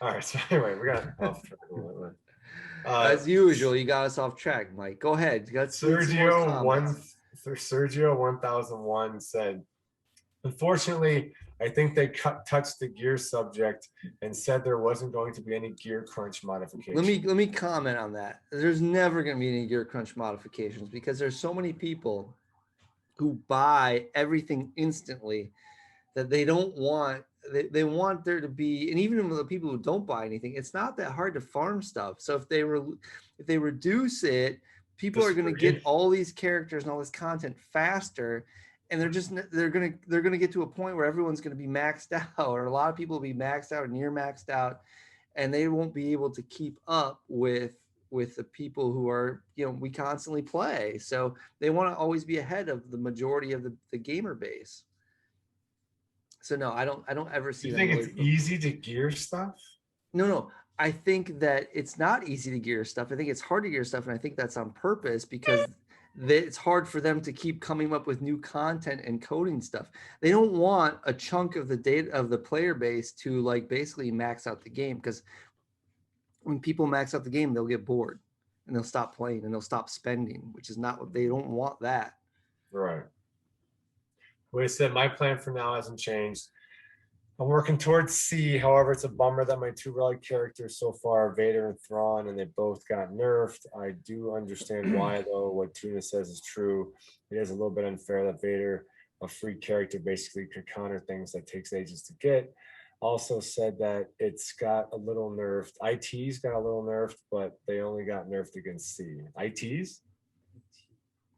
All right. So anyway, we got off track a little bit. As usual, you got us off track, Mike. Go ahead. Sergio 1001 said, unfortunately, I think they touched the gear subject and said there wasn't going to be any gear crunch modification. Let me comment on that. There's never going to be any gear crunch modifications because there's so many people who buy everything instantly that they don't want. They want there to be, and even the people who don't buy anything, it's not that hard to farm stuff. So if they reduce it, people are going to get all these characters and all this content faster, and they're going to get to a point where everyone's going to be maxed out, or a lot of people will be maxed out or near maxed out, and they won't be able to keep up with the people who are, we constantly play. So they want to always be ahead of the majority of the gamer base. So no, I don't ever see. You think it's easy to gear stuff? No. I think that it's not easy to gear stuff. I think it's hard to gear stuff, and I think that's on purpose because it's hard for them to keep coming up with new content and coding stuff. They don't want a chunk of the data of the player base to like basically max out the game, because when people max out the game, they'll get bored and they'll stop playing and they'll stop spending, which is not what they don't want. That right. Well, I said my plan for now hasn't changed. I'm working towards C. However, it's a bummer that my two relic characters so far, Vader and Thrawn, and they both got nerfed. I do understand why, though. What Tuna says is true. It is a little bit unfair that Vader, a free character, basically could counter things that takes ages to get. Also said that it's got a little nerfed. IT's got a little nerfed, but they only got nerfed against C. IT's?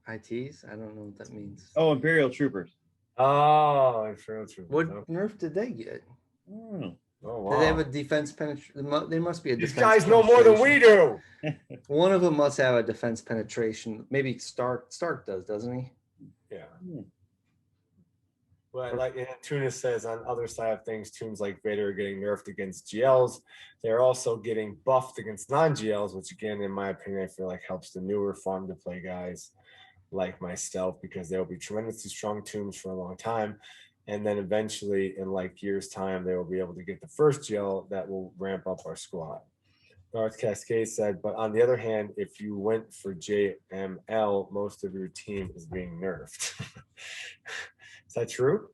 IT's? I don't know what that means. Oh, Imperial Troopers. Oh, Imperial Troopers. What nerf did they get? Oh, wow. Do they have a defense penetration? They must be a defense. These guys know more than we do. One of them must have a defense penetration. Maybe Stark does, doesn't he? Yeah. Well, like Tuna says, on the other side of things, tunes like Vader are getting nerfed against GLs. They're also getting buffed against non-GLs, which again, in my opinion, I feel like helps the newer farm to play guys like myself, because they'll be tremendously strong tunes for a long time. And then eventually in like years time, they will be able to get the first GL that will ramp up our squad. Darth Cascade said, but on the other hand, if you went for JML, most of your team is being nerfed. Is that true?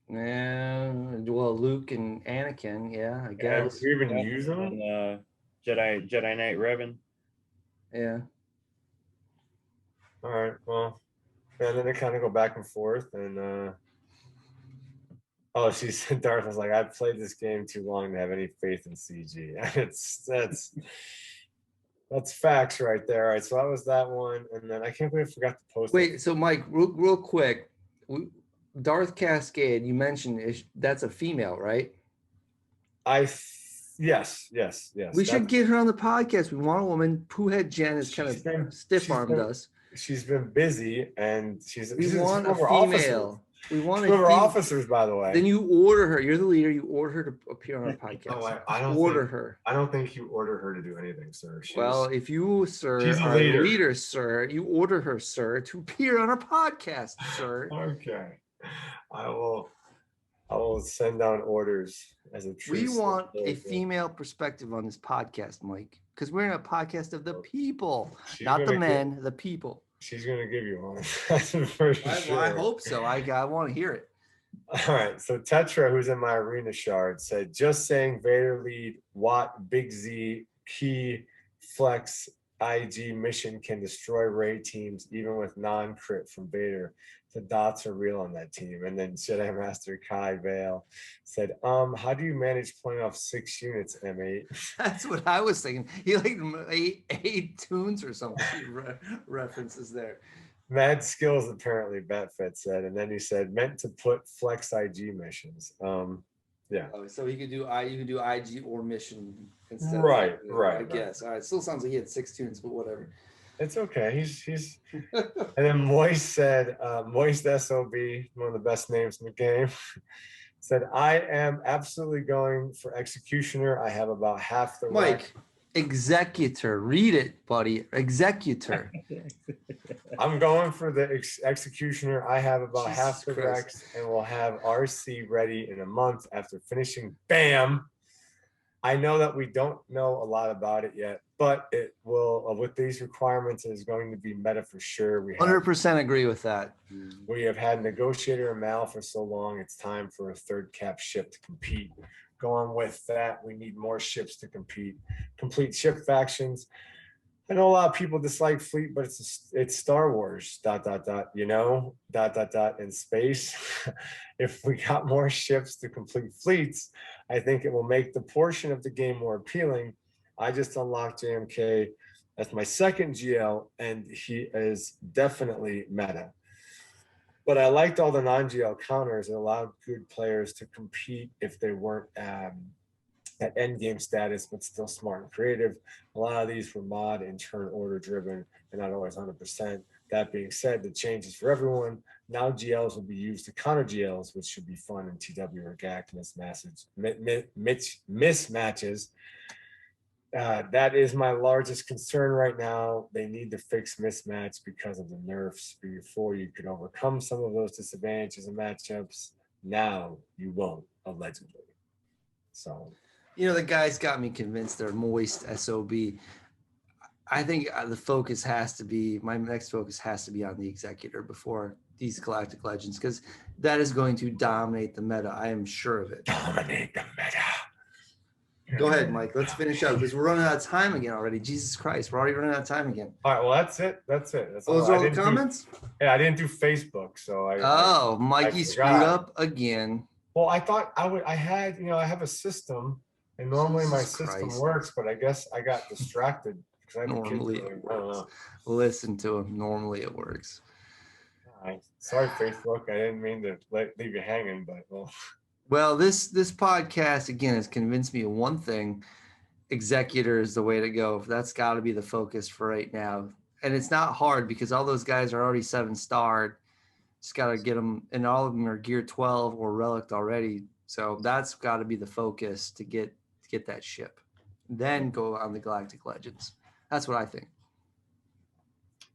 And well, Luke and Anakin, yeah, I guess. Do you even Yeah. use them? And Jedi Knight Revan. Yeah. All right. Well, and then they kind of go back and forth. And oh, she said, Darth was like, I've played this game too long to have any faith in CG. That's facts right there. All right. So that was that one. And then I can't believe I forgot to post. Wait, so Mike, real quick, Darth Cascade, you mentioned that's a female, right? Yes. We should get her on the podcast. We want a woman. Poohead Jen has kind of stiff-armed us. She's been busy, and We want a female. Officers. We want a female officers, by the way. Then you order her. You're the leader. You order her to appear on our podcast. Oh, I don't order her. I don't think you order her to do anything, sir. Well, if you, sir, she's a are leader. A leader, sir, you order her, sir, to appear on our podcast, sir. Okay, I will send down orders as a true. We want a female perspective on this podcast, Mike, because we're in a podcast of the people, not the men, the people. She's gonna give you one. That's for sure. I hope so. I want to hear it. All right. So Tetra, who's in my arena shard, said, just saying Vader lead, Watt, Big Z, Key, Flex, IG mission can destroy raid teams even with non-crit from Vader. The dots are real on that team. And then Jedi Master Kai Vale said, how do you manage pulling off 6 units, M8? That's what I was thinking. He like eight tunes or something references there. Mad skills, apparently, Batfit said. And then he said, meant to put Flex IG missions. Yeah. Oh, so he could do IG or mission instead. Right. I guess. All right. Still sounds like he had 6 tunes, but whatever. It's okay. He's and then Moist said, Moist SOB, one of the best names in the game, said, I am absolutely going for Executioner. I have about half the Mike, Executor. Read it, buddy. Executor. I'm going for the Executioner. I have about Jesus half the Christ. Rex, and we'll have RC ready in a month after finishing BAM. I know that we don't know a lot about it yet, but it will, with these requirements, it is going to be meta for sure. We 100% agree with that. We have had Negotiator and Mal for so long, it's time for a third cap ship to compete. Going with that, we need more ships to compete. Complete ship factions. I know a lot of people dislike fleet, but it's Star Wars, ... you know, ... in space. If we got more ships to complete fleets, I think it will make the portion of the game more appealing. I just unlocked JMK as my second GL, and he is definitely meta. But I liked all the non-GL counters. It allowed good players to compete if they weren't at end game status, but still smart and creative. A lot of these were mod and turn order driven and not always 100%. That being said, the change is for everyone. Now GLs will be used to counter GLs, which should be fun in TW or GAC mismatches. That is my largest concern right now. They need to fix mismatch because of the nerfs. Before you could overcome some of those disadvantages and matchups, now you won't, allegedly. So, you know, the guys got me convinced they're Moist SOB. I think the focus has to be, my next focus has to be on the Executor before these Galactic Legends, because that is going to dominate the meta. I am sure of it. Dominate the meta. Go ahead, Mike. Let's finish up because we're running out of time again already. Jesus Christ, we're already running out of time again. All right, well, that's it. That's Those are all the comments? I didn't do Facebook, so Mikey screwed up again. Well, I thought I had, I have a system, and normally my system works, but I guess I got distracted because I have normally kids. It works. Listen to him. Normally it works. All right. Sorry, Facebook. I didn't mean to leave you hanging, but well. Well, this podcast again has convinced me of one thing: Executor is the way to go. That's got to be the focus for right now, and it's not hard because all those guys are already 7-starred. Just got to get them, and all of them are gear 12 or relic already. So that's got to be the focus to get that ship. Then go on the Galactic Legends. That's what I think.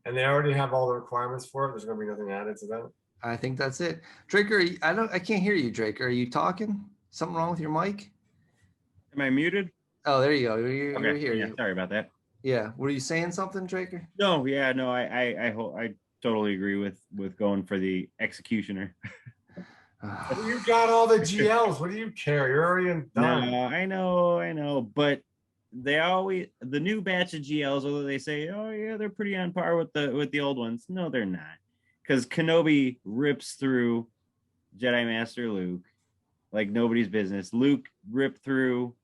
And they already have all the requirements for it. There's going to be nothing added to that. I think that's it. Draker, I can't hear you, Draker. Are you talking? Something wrong with your mic? Am I muted? Oh, there you go. You're Okay, here. yeah, sorry about that. Yeah. Were you saying something, Draker? No, yeah, no, I totally agree with going for the executioner. You got all the GLs. What do you care? You're already done. No, I know, but the new batch of GLs, although they say, oh yeah, they're pretty on par with the old ones. No, they're not, because Kenobi rips through Jedi Master Luke like nobody's business. Luke ripped through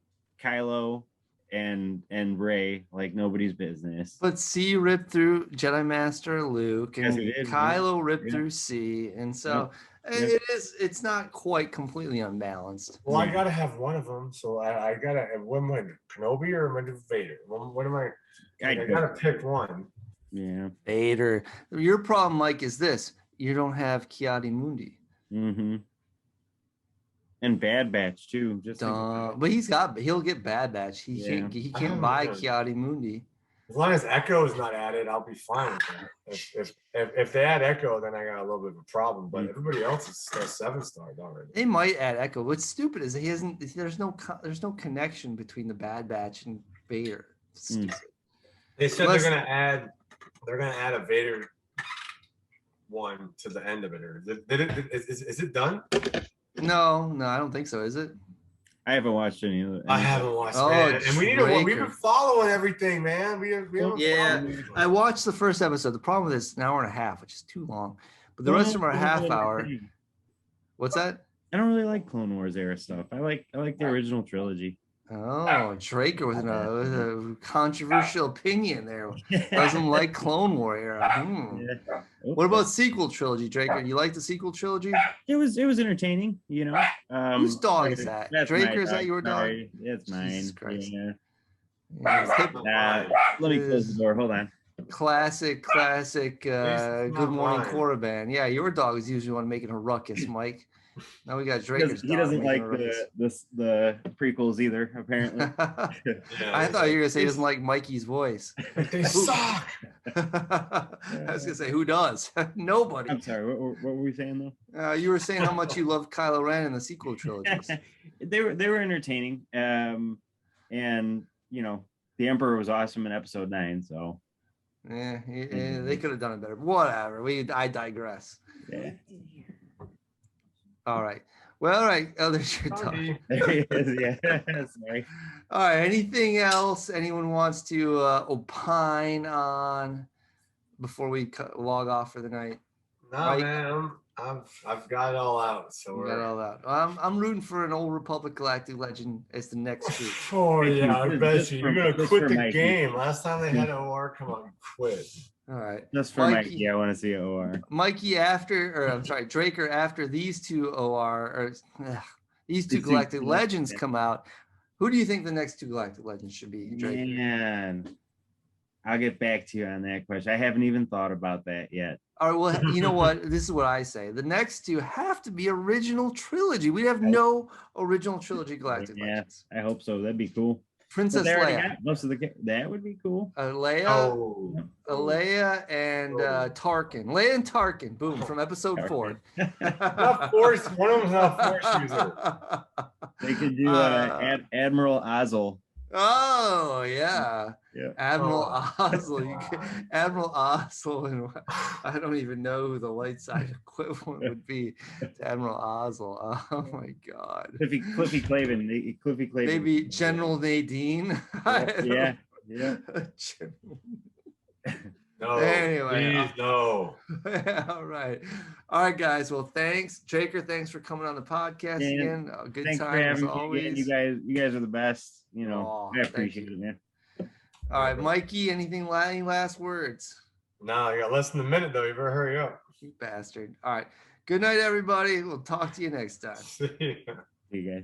Kylo and Rey like nobody's business. But C ripped through Jedi Master Luke, and Yes, it is, Kylo ripped yeah. through C, and so Yep. it's not quite completely unbalanced. Well, I gotta have one of them, so I gotta. What am I, Kenobi or am I doing Vader? What am I? I gotta pick one. Yeah. Vader. Your problem, Mike, is this: you don't have Kiadi Mundi. Mm-hmm. And Bad Batch too. Just But he'll get Bad Batch. He can't buy Kiadi Mundi. As long as Echo is not added, I'll be fine with that. If they add Echo, then I got a little bit of a problem. But everybody else is still 7-starred already. They might add Echo. What's stupid is he hasn't. There's no connection between the Bad Batch and Vader. They said they're gonna add a Vader one to the end of it. Or is it done? No, I don't think so. Is it? I haven't watched any of it. I haven't watched it. And we need to. We've been following everything, man. I watched the first episode. The problem with it's an hour and a half, which is too long. But the rest of them are a half hour. What's that? I don't really like Clone Wars era stuff. I like the original trilogy. Oh, Draker with a controversial opinion there. Doesn't like Clone War era. Yeah. What about sequel trilogy, Draker? You like the sequel trilogy? It was entertaining, you know. Whose dog is that? Draker, is that your dog? Sorry. It's mine. Jesus Christ. Yeah. Yeah, Let me close the door. Hold on. Classic. Good Morning Korriban. Yeah, your dog is usually one making a ruckus, Mike. Now we got Draker's dog. He doesn't like the prequels either, apparently. I thought you were gonna say he doesn't like Mikey's voice. They suck. I was gonna say, who does? Nobody. I'm sorry. What were we saying though? You were saying how much you love Kylo Ren in the sequel trilogies. They were entertaining, and you know the Emperor was awesome in Episode 9. So they could have done it better. Whatever. I digress. Yeah. All right. Well, all right. Oh, there's your dog. There he is. Yeah. Sorry. All right. Anything else anyone wants to opine on before we log off for the night? No, right? Man. I've got it all out. So got it all out. I'm rooting for an Old Republic Galactic Legend as the next group. Oh yeah, I bet you. You're gonna quit the game. Last time they had OR, come on, quit. All right. Just for Mikey, I want to see OR. Mikey Draker after these two these two Galactic Legends come out. Who do you think the next two Galactic Legends should be, Draker? Man, I'll get back to you on that question. I haven't even thought about that yet. All right, well, you know what? This is what I say. The next two have to be original trilogy. We have no original trilogy Galactic Legends. I hope so. That'd be cool. Princess Leia. Most of that would be cool. Leia and Tarkin. Leia and Tarkin. Boom, from Episode 4. Not Force. One of them's not Force user. They could do Admiral Ozzel. Oh yeah. Admiral Ozzel. Admiral Ozzel, and I don't even know who the light side equivalent would be to Admiral Ozzel. Oh my God. Cliffy Clavin. Maybe General Nadine. Yeah. No. Anyway. Please, no. All right, guys. Well, thanks, Draker. Thanks for coming on the podcast again. Good time as always. You guys are the best. You know, I appreciate it, man. All right, Mikey. Any last words? No, you got less than a minute though. You better hurry up. You bastard. All right. Good night, everybody. We'll talk to you next time. See you. See you guys.